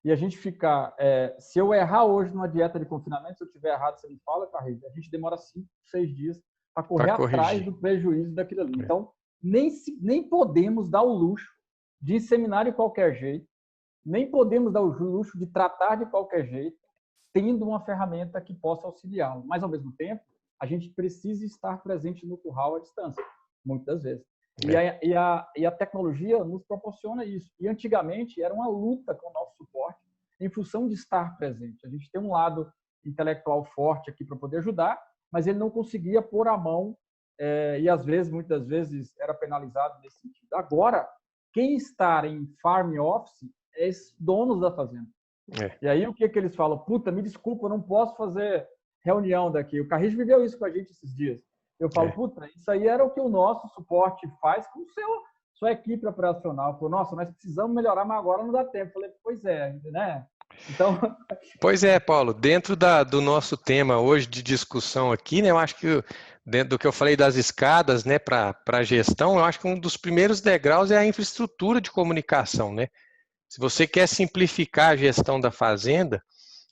e a gente ficar... se eu errar hoje numa dieta de confinamento, se eu tiver errado, você me fala, Carreiro, a gente demora 5, 6 dias para correr atrás do prejuízo daquilo ali. Então, nem podemos dar o luxo de inseminar de qualquer jeito, nem podemos dar o luxo de tratar de qualquer jeito, tendo uma ferramenta que possa auxiliá-lo. Mas, ao mesmo tempo, a gente precisa estar presente no curral à distância, muitas vezes. E a tecnologia nos proporciona isso. E, antigamente, era uma luta com o nosso suporte em função de estar presente. A gente tem um lado intelectual forte aqui para poder ajudar, mas ele não conseguia pôr a mão e, às vezes, muitas vezes, era penalizado nesse sentido. Agora, quem está em farm office é os donos da fazenda. E aí, o que eles falam? Puta, me desculpa, eu não posso fazer reunião daqui. O Carrijo viveu isso com a gente esses dias. Eu falo, puta, isso aí era o que o nosso suporte faz com sua equipe operacional. Falou, nossa, nós precisamos melhorar, mas agora não dá tempo. Eu falei, pois é, né? Então... Pois é, Paulo, dentro do nosso tema hoje de discussão aqui, né, eu acho que dentro do que eu falei das escadas, né, para a gestão, eu acho que um dos primeiros degraus é a infraestrutura de comunicação, né? Se você quer simplificar a gestão da fazenda,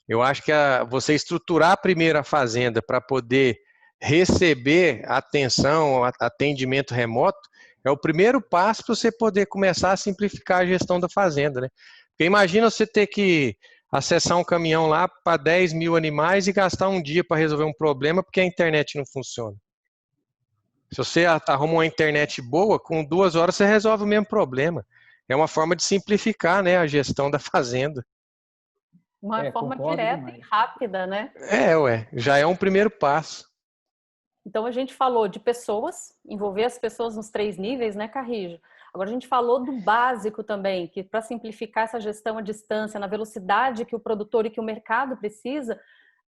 eu acho que você estruturar primeiro a fazenda para poder receber atenção, atendimento remoto, é o primeiro passo para você poder começar a simplificar a gestão da fazenda, né? Porque imagina você ter que acessar um caminhão lá para 10 mil animais e gastar um dia para resolver um problema porque a internet não funciona. Se você arruma uma internet boa, com 2 horas você resolve o mesmo problema. É uma forma de simplificar, né, a gestão da fazenda. Uma forma direta e rápida, né? Já é um primeiro passo. Então, a gente falou de pessoas, envolver as pessoas nos 3 níveis, né, Carrijo? Agora, a gente falou do básico também, que para simplificar essa gestão à distância, na velocidade que o produtor e que o mercado precisa,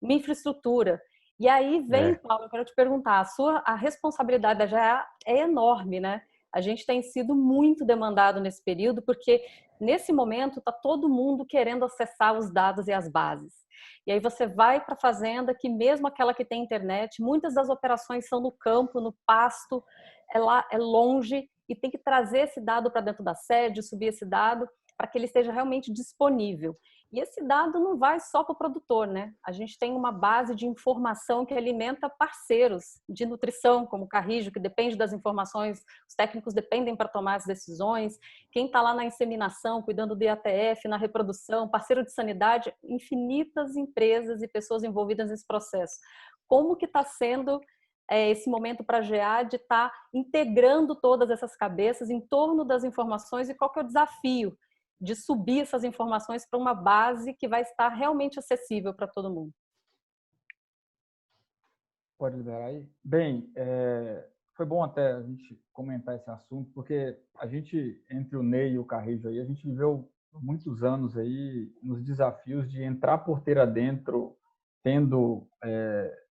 uma infraestrutura. E aí vem, Paulo, eu quero te perguntar, a responsabilidade já é enorme, né? A gente tem sido muito demandado nesse período, porque nesse momento está todo mundo querendo acessar os dados e as bases. E aí você vai para a fazenda, que mesmo aquela que tem internet, muitas das operações são no campo, no pasto, é longe, e tem que trazer esse dado para dentro da sede, subir esse dado, para que ele esteja realmente disponível. E esse dado não vai só para o produtor, né? A gente tem uma base de informação que alimenta parceiros de nutrição, como o Carrijo, que depende das informações, os técnicos dependem para tomar as decisões, quem está lá na inseminação, cuidando do IATF, na reprodução, parceiro de sanidade, infinitas empresas e pessoas envolvidas nesse processo. Como que está sendo esse momento para a GA de estar integrando todas essas cabeças em torno das informações e qual que é o desafio de subir essas informações para uma base que vai estar realmente acessível para todo mundo? Pode liberar aí? Bem, foi bom até a gente comentar esse assunto, porque a gente, entre o Ney e o Carrijo aí, a gente viveu muitos anos aí nos desafios de entrar porteira dentro, tendo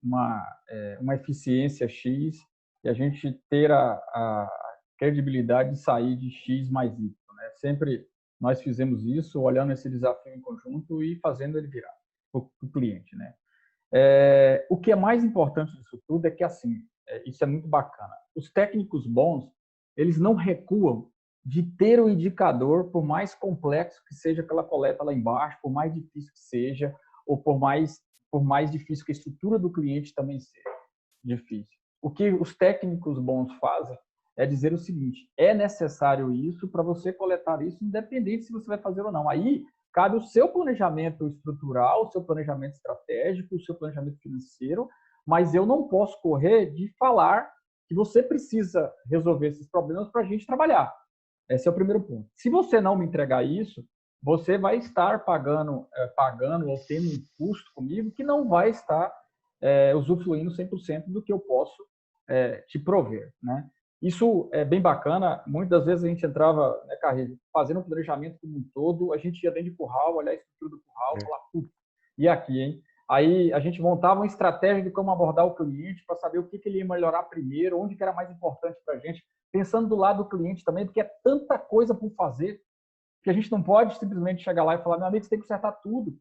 uma eficiência X, e a gente ter a credibilidade de sair de X mais Y, né? Sempre nós fizemos isso, olhando esse desafio em conjunto e fazendo ele virar para o cliente, né? O que é mais importante disso tudo é que, assim, isso é muito bacana. Os técnicos bons, eles não recuam de ter o indicador, por mais complexo que seja aquela coleta lá embaixo, por mais difícil que seja, ou por mais difícil que a estrutura do cliente também seja difícil. O que os técnicos bons fazem é dizer o seguinte: é necessário isso para você coletar isso, independente se você vai fazer ou não. Aí cabe o seu planejamento estrutural, o seu planejamento estratégico, o seu planejamento financeiro, mas eu não posso correr de falar que você precisa resolver esses problemas para a gente trabalhar. Esse é o primeiro ponto. Se você não me entregar isso, você vai estar pagando ou tendo um custo comigo que não vai estar usufruindo 100% do que eu posso te prover, né? Isso é bem bacana. Muitas vezes a gente entrava, né, Carreiro, fazendo um planejamento como um todo, a gente ia dentro de curral, olhar a estrutura do curral, falar, e aqui, hein? Aí a gente montava uma estratégia de como abordar o cliente para saber o que ele ia melhorar primeiro, onde que era mais importante para a gente, pensando do lado do cliente também, porque é tanta coisa por fazer que a gente não pode simplesmente chegar lá e falar, meu amigo, você tem que acertar tudo.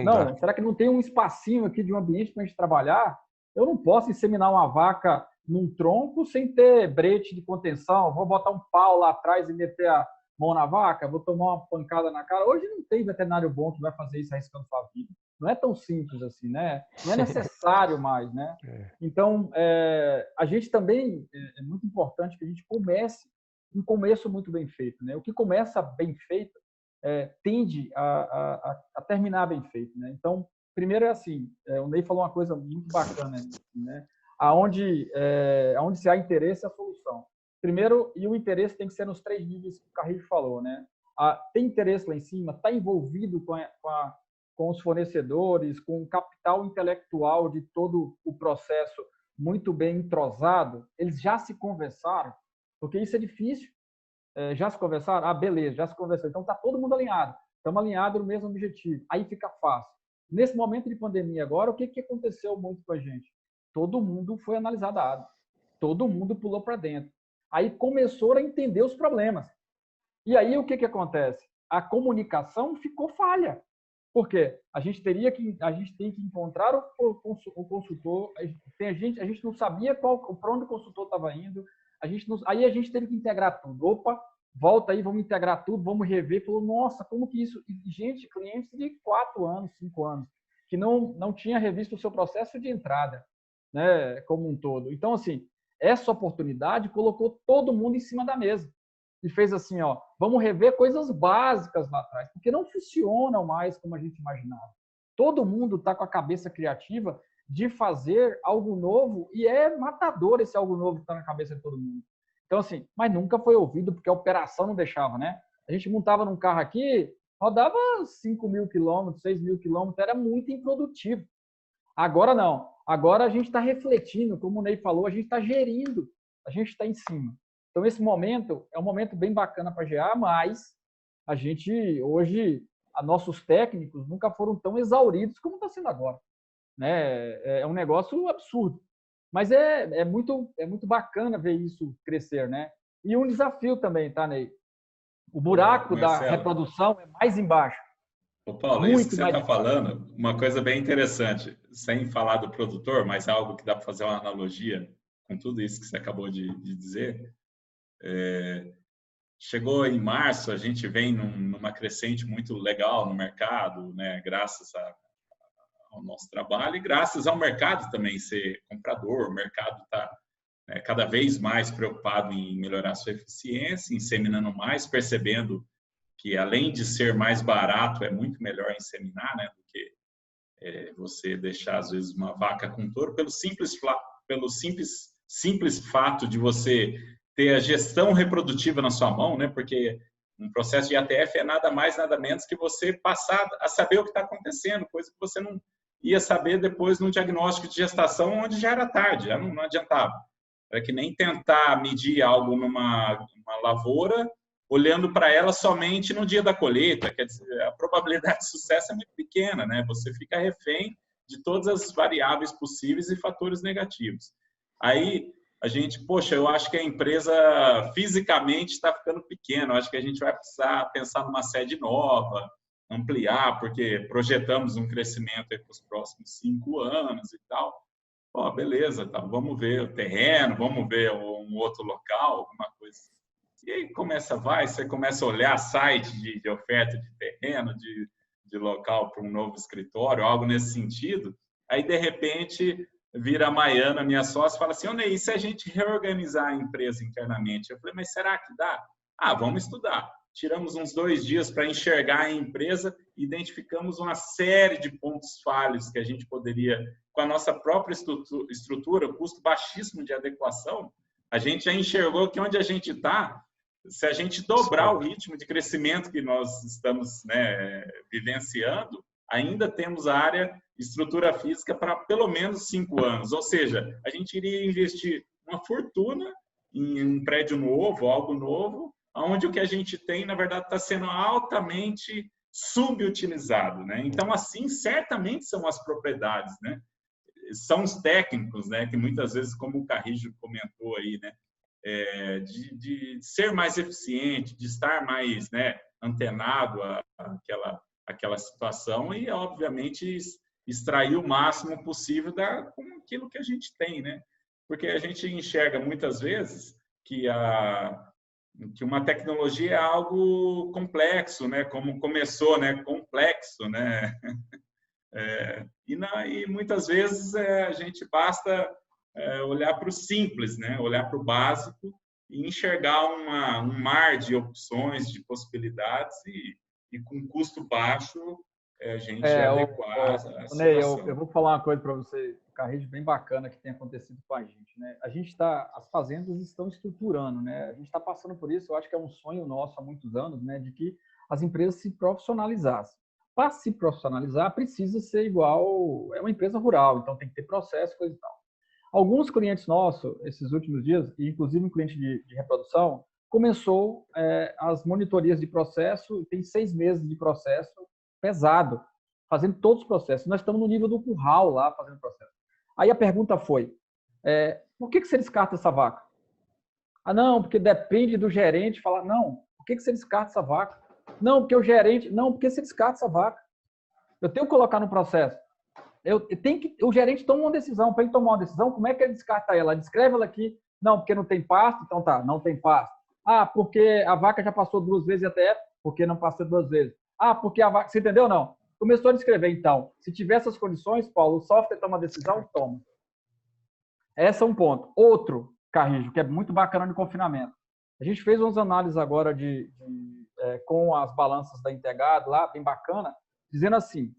Não, será que não tem um espacinho aqui de um ambiente para a gente trabalhar? Eu não posso inseminar uma vaca num tronco sem ter brete de contenção, vou botar um pau lá atrás e meter a mão na vaca, vou tomar uma pancada na cara. Hoje não tem veterinário bom que vai fazer isso arriscando sua vida. Não é tão simples assim, né? Não é necessário mais, né? Então, a gente também, é muito importante que a gente comece um começo muito bem feito, né? O que começa bem feito tende a terminar bem feito, né? Então, primeiro é assim, o Ney falou uma coisa muito bacana, né? Aonde se há interesse, há solução. Primeiro, e o interesse tem que ser nos 3 níveis que o Carrilho falou, né? Tem interesse lá em cima, está envolvido com os fornecedores, com o capital intelectual de todo o processo muito bem entrosado, eles já se conversaram, porque isso é difícil. Já se conversaram? Ah, beleza, já se conversou. Então, está todo mundo alinhado. Estamos alinhados no mesmo objetivo. Aí fica fácil. Nesse momento de pandemia agora, o que aconteceu muito com a gente? Todo mundo foi analisar dados. Todo mundo pulou para dentro. Aí começou a entender os problemas. E aí o que acontece? A comunicação ficou falha. Por quê? A gente tem que encontrar o consultor. A gente não sabia para onde o consultor estava indo. Aí a gente teve que integrar tudo. Opa, volta aí, vamos integrar tudo, vamos rever. Falou, nossa, como que isso? E gente, clientes de 4 anos, 5 anos, que não tinha revisto o seu processo de entrada, né, como um todo. Então, assim, essa oportunidade colocou todo mundo em cima da mesa e fez assim, ó, vamos rever coisas básicas lá atrás, porque não funcionam mais como a gente imaginava. Todo mundo está com a cabeça criativa de fazer algo novo e é matador esse algo novo que está na cabeça de todo mundo. Então, assim, mas nunca foi ouvido porque a operação não deixava, né? A gente montava num carro aqui, rodava 5.000 quilômetros, 6.000 quilômetros, era muito improdutivo. Agora não. Agora a gente está refletindo, como o Ney falou, a gente está gerindo, a gente está em cima. Então, esse momento é um momento bem bacana para GA, mas a gente, hoje, nossos técnicos nunca foram tão exauridos como está sendo agora. Né? É um negócio absurdo. Mas é muito bacana ver isso crescer, né? E um desafio também, tá, Ney? O buraco da reprodução é mais embaixo. Ô Paulo, muito isso que você está falando, uma coisa bem interessante, sem falar do produtor, mas algo que dá para fazer uma analogia com tudo isso que você acabou de dizer. Chegou em março, a gente vem numa crescente muito legal no mercado, né? Graças ao nosso trabalho e graças ao mercado também ser comprador. O mercado está cada vez mais preocupado em melhorar sua eficiência, inseminando mais, percebendo que além de ser mais barato, é muito melhor inseminar, né, do que você deixar, às vezes, uma vaca com touro, pelo simples fato de você ter a gestão reprodutiva na sua mão, né, porque um processo de ATF é nada mais, nada menos que você passar a saber o que está acontecendo, coisa que você não ia saber depois no diagnóstico de gestação, onde já era tarde, já não adiantava. Era que nem tentar medir algo numa lavoura, olhando para ela somente no dia da colheita. Quer dizer, a probabilidade de sucesso é muito pequena, né? Você fica refém de todas as variáveis possíveis e fatores negativos. Aí a gente, poxa, eu acho que a empresa fisicamente está ficando pequena, eu acho que a gente vai precisar pensar numa sede nova, ampliar, porque projetamos um crescimento para os próximos 5 anos e tal. Pô, beleza, tá, vamos ver o terreno, vamos ver um outro local, alguma coisa. E aí você começa a olhar site de oferta de terreno, de local para um novo escritório, algo nesse sentido. Aí, de repente, vira a Maiana, minha sócia, e fala assim, ô Ney, e se a gente reorganizar a empresa internamente? Eu falei, mas será que dá? Ah, vamos estudar. Tiramos uns 2 dias para enxergar a empresa, identificamos uma série de pontos falhos que a gente poderia, com a nossa própria estrutura, custo baixíssimo de adequação, a gente já enxergou que onde a gente está, se a gente dobrar o ritmo de crescimento que nós estamos, né, vivenciando, ainda temos a área estrutura física para pelo menos 5 anos. Ou seja, a gente iria investir uma fortuna em um prédio novo, algo novo, onde o que a gente tem, na verdade, está sendo altamente subutilizado, né? Então, assim, certamente são as propriedades, né? São os técnicos, né? Que muitas vezes, como o Carrijo comentou aí, né? De ser mais eficiente, de estar mais, né, antenado àquela situação e, obviamente, extrair o máximo possível com aquilo que a gente tem, né? Porque a gente enxerga muitas vezes que uma tecnologia é algo complexo, né? Como começou, né? Complexo, né? E muitas vezes a gente basta olhar para o simples, né? Olhar para o básico e enxergar um mar de opções, de possibilidades e com custo baixo a gente adequar a situação. Eu vou falar uma coisa para você, Carrijo, bem bacana que tem acontecido com a gente, né? As fazendas estão estruturando, né? A gente está passando por isso, eu acho que é um sonho nosso há muitos anos, né? De que as empresas se profissionalizassem. Para se profissionalizar, precisa ser igual, é uma empresa rural, então tem que ter processo, coisa e tal. Alguns clientes nossos, esses últimos dias, e inclusive um cliente de reprodução, começou as monitorias de processo, tem 6 meses de processo pesado, fazendo todos os processos. Nós estamos no nível do curral lá, fazendo o processo. Aí a pergunta foi, por que você descarta essa vaca? Ah, não, porque depende do gerente falar, não, por que você descarta essa vaca? Não, porque o gerente, não, porque você descarta essa vaca. Eu tenho que colocar no processo. O gerente toma uma decisão, para ele tomar uma decisão, como é que ele descarta ela? Descreve ela aqui, não, porque não tem pasto, então tá, não tem pasto. Ah, porque a vaca já passou 2 vezes até, porque não passou 2 vezes. Ah, porque a vaca, você entendeu ou não? Começou a descrever, então, se tiver essas condições, Paulo, o software toma a decisão, toma. Esse é um ponto. Outro, Carrijo, que é muito bacana no confinamento. A gente fez umas análises agora com as balanças da Integrado lá, bem bacana, dizendo assim,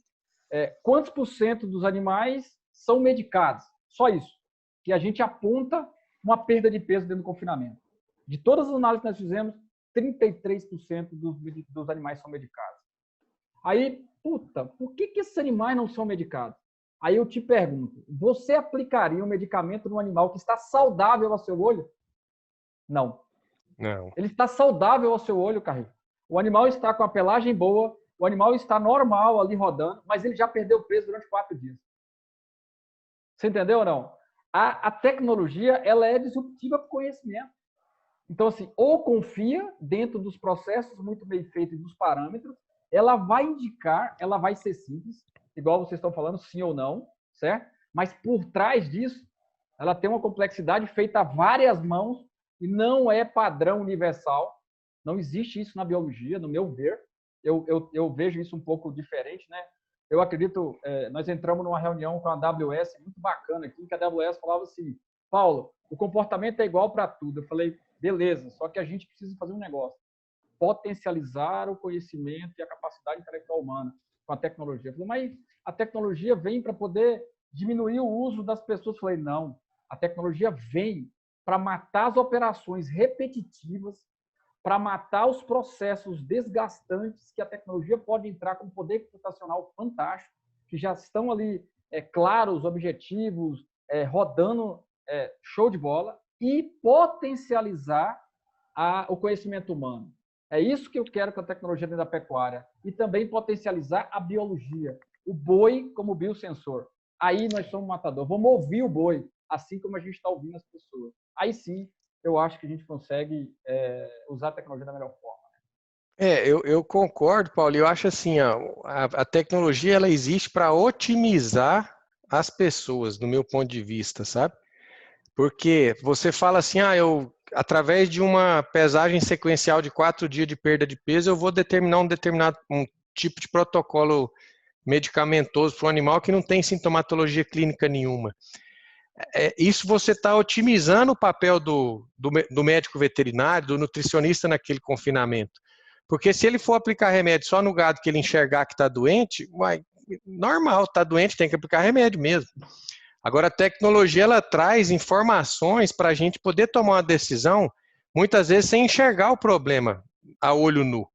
quantos % dos animais são medicados? Só isso. Que a gente aponta uma perda de peso dentro do confinamento. De todas as análises que nós fizemos, 33% dos animais são medicados. Aí, por que esses animais não são medicados? Aí eu te pergunto, você aplicaria um medicamento no animal que está saudável ao seu olho? Não. Não. Ele está saudável ao seu olho, Carrinho. O animal está com a pelagem boa, o animal está normal ali rodando, mas ele já perdeu peso durante 4 dias. Você entendeu ou não? A tecnologia, ela é disruptiva para o conhecimento. Então, assim, ou confia dentro dos processos muito bem feitos e dos parâmetros, ela vai indicar, ela vai ser simples, igual vocês estão falando, sim ou não, certo? Mas por trás disso, ela tem uma complexidade feita a várias mãos e não é padrão universal. Não existe isso na biologia, no meu ver. Eu vejo isso um pouco diferente, né? Eu acredito, nós entramos numa reunião com a AWS muito bacana aqui, que a AWS falava assim, Paulo, o comportamento é igual para tudo. Eu falei, beleza, só que a gente precisa fazer um negócio. Potencializar o conhecimento e a capacidade intelectual humana com a tecnologia. Eu falei, mas a tecnologia vem para poder diminuir o uso das pessoas. Eu falei, não, a tecnologia vem para matar as operações repetitivas, para matar os processos desgastantes que a tecnologia pode entrar com poder computacional fantástico, que já estão ali claros, objetivos, rodando show de bola, e potencializar o conhecimento humano. É isso que eu quero com a tecnologia dentro da pecuária. E também potencializar a biologia. O boi como biosensor. Aí nós somos matador. Vamos ouvir o boi, assim como a gente está ouvindo as pessoas. Aí sim, eu acho que a gente consegue usar a tecnologia da melhor forma. Eu concordo, Paulo. Eu acho assim, ó, a tecnologia ela existe para otimizar as pessoas, do meu ponto de vista, sabe? Porque você fala assim, através de uma pesagem sequencial de 4 dias de perda de peso, eu vou determinar um tipo de protocolo medicamentoso para o animal que não tem sintomatologia clínica nenhuma. Isso você está otimizando o papel do médico veterinário, do nutricionista naquele confinamento. Porque se ele for aplicar remédio só no gado que ele enxergar que está doente, normal, está doente, tem que aplicar remédio mesmo. Agora, a tecnologia ela traz informações para a gente poder tomar uma decisão, muitas vezes sem enxergar o problema a olho nu.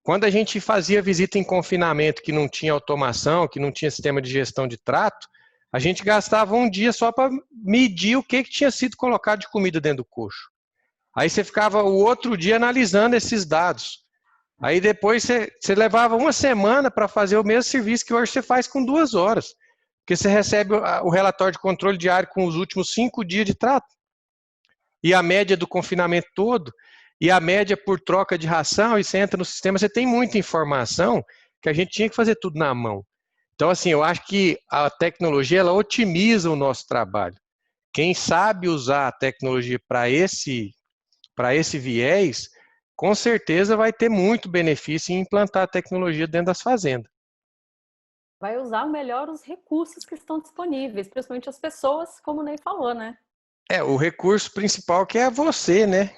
Quando a gente fazia visita em confinamento, que não tinha automação, que não tinha sistema de gestão de trato, a gente gastava um dia só para medir o que tinha sido colocado de comida dentro do coxo. Aí você ficava o outro dia analisando esses dados. Aí depois você levava uma semana para fazer o mesmo serviço que hoje você faz com 2 horas. Porque você recebe o relatório de controle diário com os últimos 5 dias de trato. E a média do confinamento todo, e a média por troca de ração, e você entra no sistema, você tem muita informação que a gente tinha que fazer tudo na mão. Então, assim, eu acho que a tecnologia, ela otimiza o nosso trabalho. Quem sabe usar a tecnologia para esse viés, com certeza vai ter muito benefício em implantar a tecnologia dentro das fazendas. Vai usar melhor os recursos que estão disponíveis, principalmente as pessoas, como o Ney falou, né? O recurso principal que é você, né?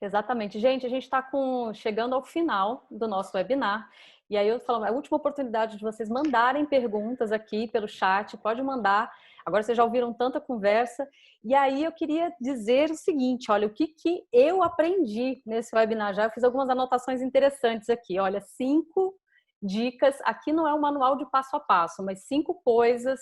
Exatamente. Gente, a gente está chegando ao final do nosso webinar. E aí eu falo, a última oportunidade de vocês mandarem perguntas aqui pelo chat, pode mandar. Agora vocês já ouviram tanta conversa. E aí eu queria dizer o seguinte, olha, o que eu aprendi nesse webinar já, eu fiz algumas anotações interessantes aqui. Olha, 5 dicas, aqui não é um manual de passo a passo, mas 5 coisas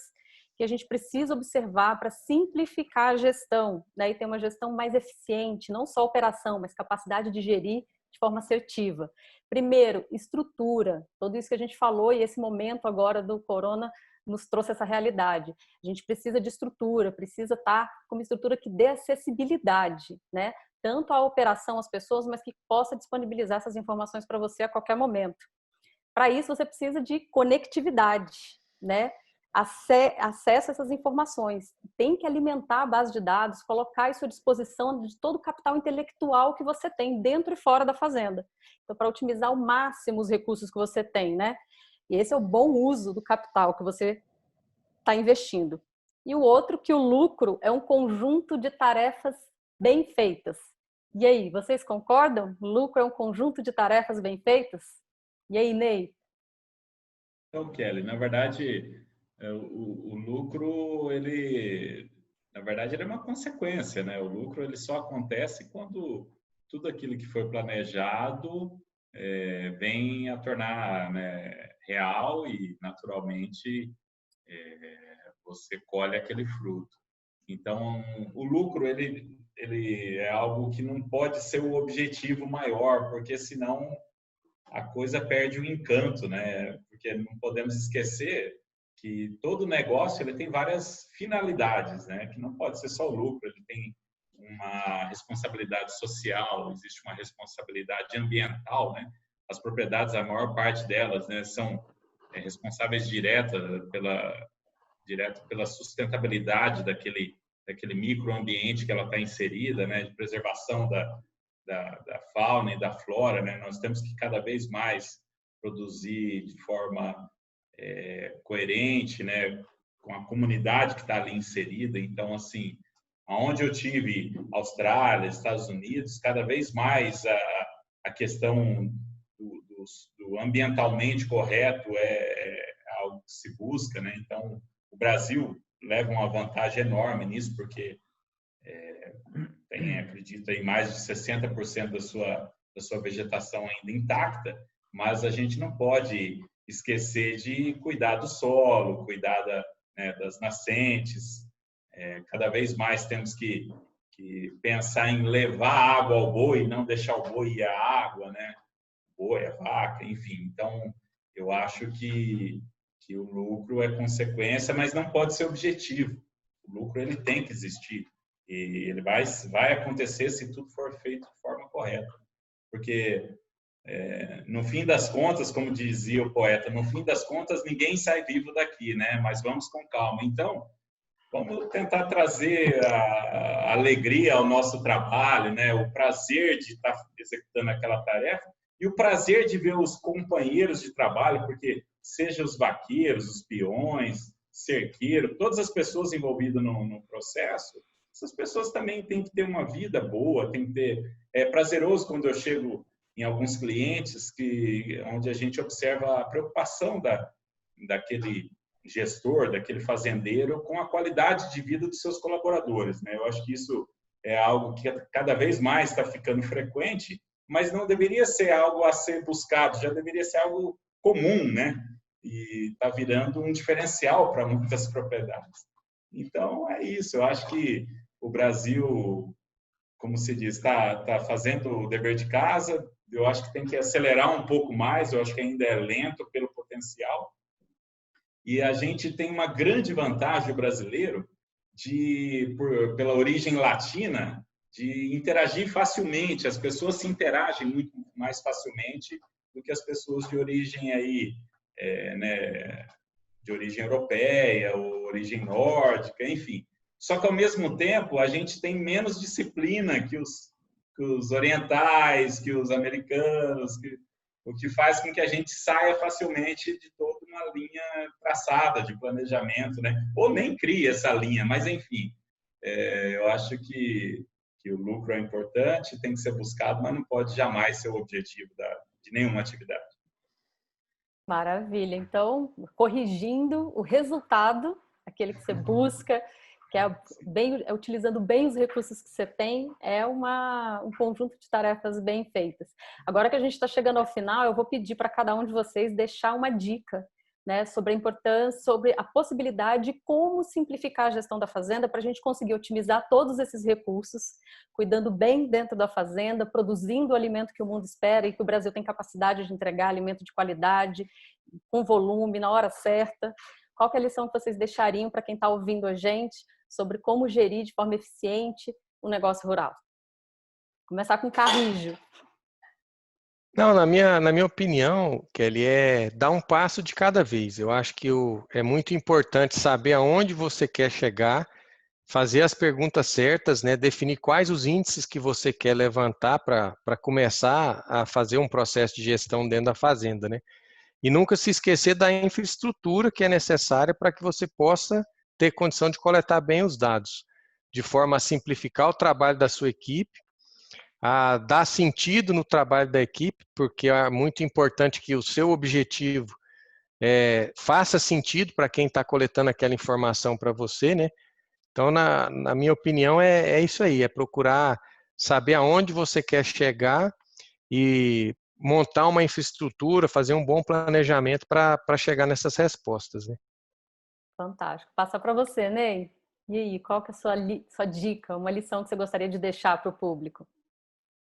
que a gente precisa observar para simplificar a gestão, né? E ter uma gestão mais eficiente, não só operação, mas capacidade de gerir de forma assertiva. Primeiro, estrutura. Tudo isso que a gente falou e esse momento agora do corona nos trouxe essa realidade. A gente precisa de estrutura, precisa estar com uma estrutura que dê acessibilidade, né? Tanto à operação, às pessoas, mas que possa disponibilizar essas informações para você a qualquer momento. Para isso, você precisa de conectividade, né? Acesso a essas informações. Tem que alimentar a base de dados, colocar isso à disposição de todo o capital intelectual que você tem dentro e fora da fazenda. Então, para otimizar ao máximo os recursos que você tem, né? E esse é o bom uso do capital que você está investindo. E o outro, que o lucro é um conjunto de tarefas bem feitas. E aí, vocês concordam? O lucro é um conjunto de tarefas bem feitas? E aí, Ney? Então, Kelly, na verdade, o lucro, na verdade, ele é uma consequência, né? O lucro, ele só acontece quando tudo aquilo que foi planejado vem a tornar, né, real e, naturalmente, você colhe aquele fruto. Então, o lucro, ele é algo que não pode ser o objetivo maior, porque senão a coisa perde o encanto, né? Porque não podemos esquecer que todo negócio ele tem várias finalidades, né? Que não pode ser só o lucro, ele tem uma responsabilidade social, existe uma responsabilidade ambiental, né? As propriedades, a maior parte delas, né, são responsáveis direto pela sustentabilidade daquele microambiente que ela está inserida, né? De preservação da fauna e da flora, né? Nós temos que cada vez mais produzir de forma coerente, né? Com a comunidade que está ali inserida. Então, assim, aonde eu tive Austrália, Estados Unidos, cada vez mais a questão do ambientalmente correto é algo que se busca, né? Então, o Brasil leva uma vantagem enorme nisso, porque tem, acredito, aí mais de 60% da sua vegetação ainda intacta, mas a gente não pode esquecer de cuidar do solo, cuidar das nascentes. Cada vez mais temos que pensar em levar água ao boi, não deixar o boi ir à água, né? O boi, a vaca, enfim. Então, eu acho que o lucro é consequência, mas não pode ser objetivo. O lucro ele tem que existir. E ele vai acontecer se tudo for feito de forma correta. porque no fim das contas, como dizia o poeta, no fim das contas ninguém sai vivo daqui, né? Mas vamos com calma. Então, vamos tentar trazer a alegria ao nosso trabalho, né? O prazer de estar executando aquela tarefa e o prazer de ver os companheiros de trabalho, porque seja os vaqueiros, os peões, cerqueiro, todas as pessoas envolvidas no processo, essas pessoas também têm que ter uma vida boa, tem que ter... É prazeroso quando eu chego em alguns clientes onde a gente observa a preocupação daquele gestor, daquele fazendeiro com a qualidade de vida dos seus colaboradores, né? Eu acho que isso é algo que cada vez mais está ficando frequente, mas não deveria ser algo a ser buscado, já deveria ser algo comum, né? E está virando um diferencial para muitas propriedades. Então, é isso. Eu acho que o Brasil, como se diz, está fazendo o dever de casa. Eu acho que tem que acelerar um pouco mais, eu acho que ainda é lento pelo potencial. E a gente tem uma grande vantagem, o brasileiro, pela origem latina, de interagir facilmente. As pessoas se interagem muito mais facilmente do que as pessoas de origem né, de origem europeia ou origem nórdica, enfim. Só que, ao mesmo tempo, a gente tem menos disciplina que os orientais, que os americanos, o que faz com que a gente saia facilmente de toda uma linha traçada de planejamento, né? Ou nem cria essa linha, mas, enfim, eu acho que o lucro é importante, tem que ser buscado, mas não pode jamais ser o objetivo de nenhuma atividade. Maravilha. Então, corrigindo o resultado, aquele que você busca, que é utilizando bem os recursos que você tem, é um conjunto de tarefas bem feitas. Agora que a gente está chegando ao final, eu vou pedir para cada um de vocês deixar uma dica, né, sobre a importância, sobre a possibilidade de como simplificar a gestão da fazenda para a gente conseguir otimizar todos esses recursos, cuidando bem dentro da fazenda, produzindo o alimento que o mundo espera e que o Brasil tem capacidade de entregar, alimento de qualidade, com volume, na hora certa. Qual que é a lição que vocês deixariam para quem está ouvindo a gente sobre como gerir de forma eficiente o negócio rural? Começar com o Carrijo. Não, na minha opinião, Kelly, é dar um passo de cada vez. Eu acho que é muito importante saber aonde você quer chegar, fazer as perguntas certas, né? Definir quais os índices que você quer levantar para começar a fazer um processo de gestão dentro da fazenda, né? E nunca se esquecer da infraestrutura que é necessária para que você possa ter condição de coletar bem os dados, de forma a simplificar o trabalho da sua equipe, a dar sentido no trabalho da equipe, porque é muito importante que o seu objetivo faça sentido para quem está coletando aquela informação para você, né? Então, na minha opinião, é isso aí, é procurar saber aonde você quer chegar e montar uma infraestrutura, fazer um bom planejamento para chegar nessas respostas, né? Fantástico. Passa para você, Ney. E aí, qual que é a sua dica, uma lição que você gostaria de deixar para o público?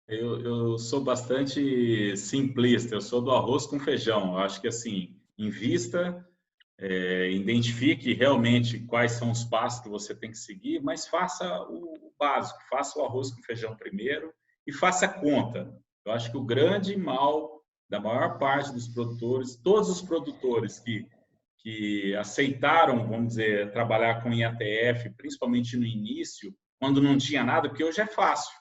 Eu sou bastante simplista, eu sou do arroz com feijão. Eu acho que, assim, invista, identifique realmente quais são os passos que você tem que seguir, mas faça o básico, faça o arroz com feijão primeiro e faça a conta. Eu acho que o grande mal da maior parte dos produtores, todos os produtores que aceitaram, vamos dizer, trabalhar com IATF, principalmente no início, quando não tinha nada, porque hoje é fácil.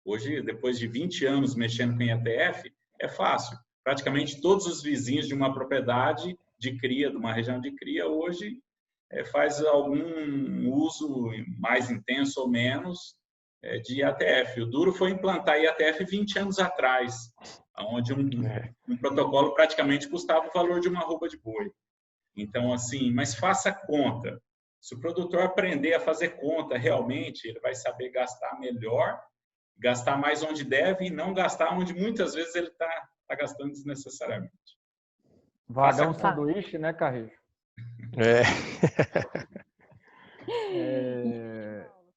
Hoje, depois de 20 anos mexendo com IATF, é fácil. Praticamente todos os vizinhos de uma propriedade de cria, de uma região de cria, hoje faz algum uso mais intenso ou menos de IATF. O duro foi implantar IATF 20 anos atrás, onde um protocolo praticamente custava o valor de uma arroba de boi. Então, assim, mas faça conta. Se o produtor aprender a fazer conta, realmente, ele vai saber gastar melhor, gastar mais onde deve e não gastar onde muitas vezes ele está gastando desnecessariamente. Vagão sanduíche, né, Carrijo?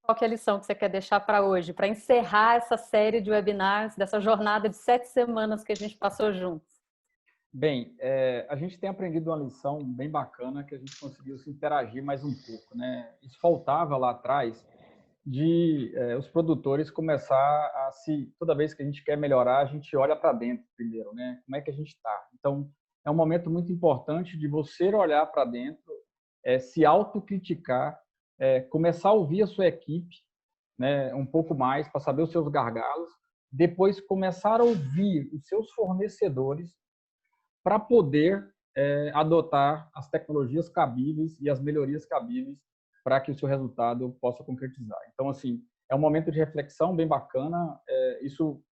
Qual que é a lição que você quer deixar para hoje, para encerrar essa série de webinars, dessa jornada de 7 semanas que a gente passou juntos? Bem, a gente tem aprendido uma lição bem bacana, que a gente conseguiu se interagir mais um pouco, né? Isso faltava lá atrás, de os produtores começar a toda vez que a gente quer melhorar, a gente olha para dentro primeiro, né? Como é que a gente está? Então, é um momento muito importante de você olhar para dentro, se autocriticar, começar a ouvir a sua equipe, né, um pouco mais para saber os seus gargalos, depois começar a ouvir os seus fornecedores para poder adotar as tecnologias cabíveis e as melhorias cabíveis para que o seu resultado possa concretizar. Então, assim, é um momento de reflexão bem bacana. Isso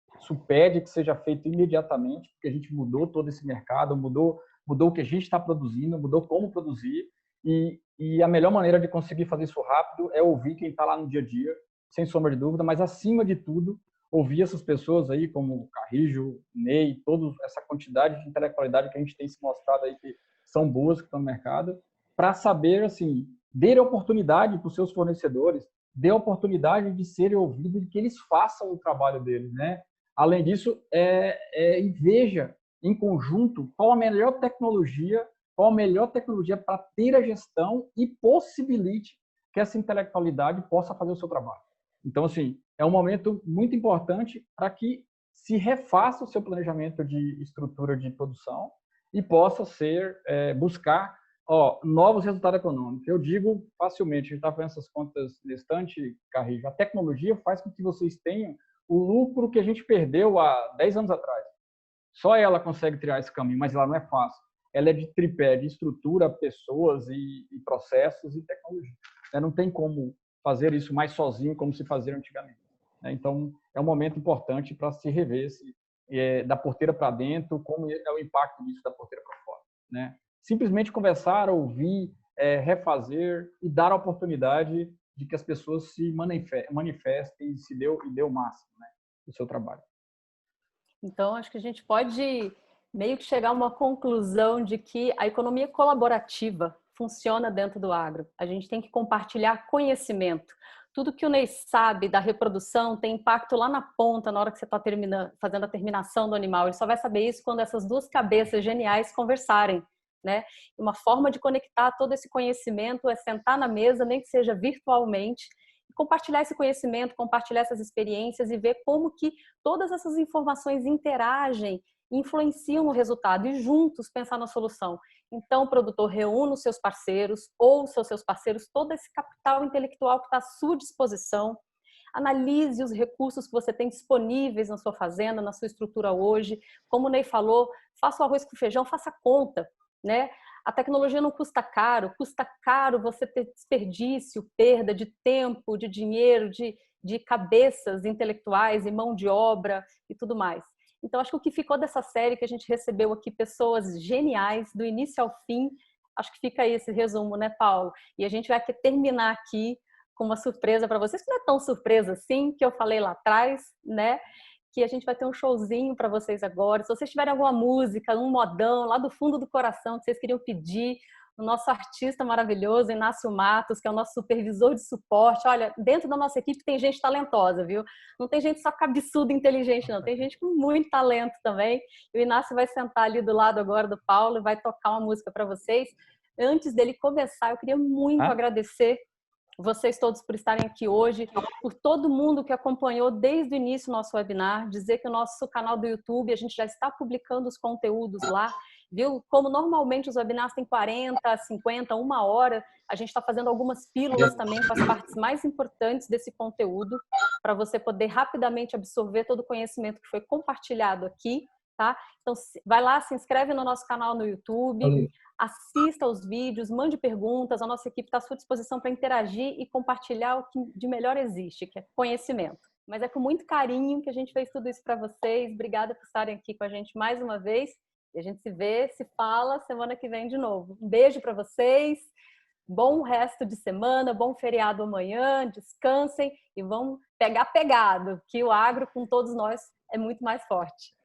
pede que seja feito imediatamente, porque a gente mudou todo esse mercado, mudou o que a gente está produzindo, mudou como produzir, e a melhor maneira de conseguir fazer isso rápido é ouvir quem está lá no dia a dia, sem sombra de dúvida, mas acima de tudo, ouvir essas pessoas aí, como o Carrijo, Ney, toda essa quantidade de intelectualidade que a gente tem se mostrado aí que são boas, que estão no mercado, para saber, assim, dê oportunidade para os seus fornecedores, dê oportunidade de serem ouvidos e que eles façam o trabalho deles, né? Além disso, veja em conjunto qual a melhor tecnologia para ter a gestão e possibilite que essa intelectualidade possa fazer o seu trabalho. Então, assim, é um momento muito importante para que se refaça o seu planejamento de estrutura de produção e possa buscar novos resultados econômicos. Eu digo facilmente, a gente está fazendo essas contas nesse instante, Carrijo, a tecnologia faz com que vocês tenham o lucro que a gente perdeu há 10 anos atrás. Só ela consegue criar esse caminho, mas ela não é fácil. Ela é de tripé, de estrutura, pessoas e processos e tecnologia. Não tem como fazer isso mais sozinho como se fazia antigamente. Então, é um momento importante para se rever da porteira para dentro, como é o impacto disso da porteira para fora. Né? Simplesmente conversar, ouvir, refazer e dar a oportunidade de que as pessoas se manifestem e dê o máximo, né, do seu trabalho. Então, acho que a gente pode meio que chegar a uma conclusão de que a economia colaborativa funciona dentro do agro. A gente tem que compartilhar conhecimento. Tudo que o Ney sabe da reprodução tem impacto lá na ponta, na hora que você está fazendo a terminação do animal. Ele só vai saber isso quando essas duas cabeças geniais conversarem, né? Uma forma de conectar todo esse conhecimento é sentar na mesa, nem que seja virtualmente, compartilhar esse conhecimento, compartilhar essas experiências e ver como que todas essas informações interagem, influenciam no resultado e juntos pensar na solução. Então, o produtor reúne os seus parceiros, ouça os seus parceiros, todo esse capital intelectual que está à sua disposição, analise os recursos que você tem disponíveis na sua fazenda, na sua estrutura hoje. Como o Ney falou, faça o arroz com feijão, faça conta, né? A tecnologia não custa caro você ter desperdício, perda de tempo, de dinheiro, de cabeças intelectuais e mão de obra e tudo mais. Então, acho que o que ficou dessa série, que a gente recebeu aqui pessoas geniais, do início ao fim, acho que fica aí esse resumo, né, Paulo? E a gente vai terminar aqui com uma surpresa para vocês, que não é tão surpresa assim, que eu falei lá atrás, né? Que a gente vai ter um showzinho para vocês agora. Se vocês tiverem alguma música, um modão lá do fundo do coração que vocês queriam pedir, o nosso artista maravilhoso, Inácio Matos, que é o nosso supervisor de suporte. Olha, dentro da nossa equipe tem gente talentosa, viu? Não tem gente só cabeçuda e inteligente, não. Tem gente com muito talento também. E o Inácio vai sentar ali do lado agora do Paulo e vai tocar uma música para vocês. Antes dele começar, eu queria muito agradecer vocês todos por estarem aqui hoje, por todo mundo que acompanhou desde o início do nosso webinar, dizer que o nosso canal do YouTube, a gente já está publicando os conteúdos lá, viu? Como normalmente os webinars têm 40, 50, 1 hora, a gente está fazendo algumas pílulas também com as partes mais importantes desse conteúdo, para você poder rapidamente absorver todo o conhecimento que foi compartilhado aqui, tá? Então, vai lá, se inscreve no nosso canal no YouTube, assista aos vídeos, mande perguntas, a nossa equipe está à sua disposição para interagir e compartilhar o que de melhor existe, que é conhecimento. Mas é com muito carinho que a gente fez tudo isso para vocês. Obrigada por estarem aqui com a gente mais uma vez. E a gente se vê, se fala semana que vem de novo. Um beijo para vocês, bom resto de semana, bom feriado amanhã, descansem e vamos pegar pegado, que o agro com todos nós é muito mais forte.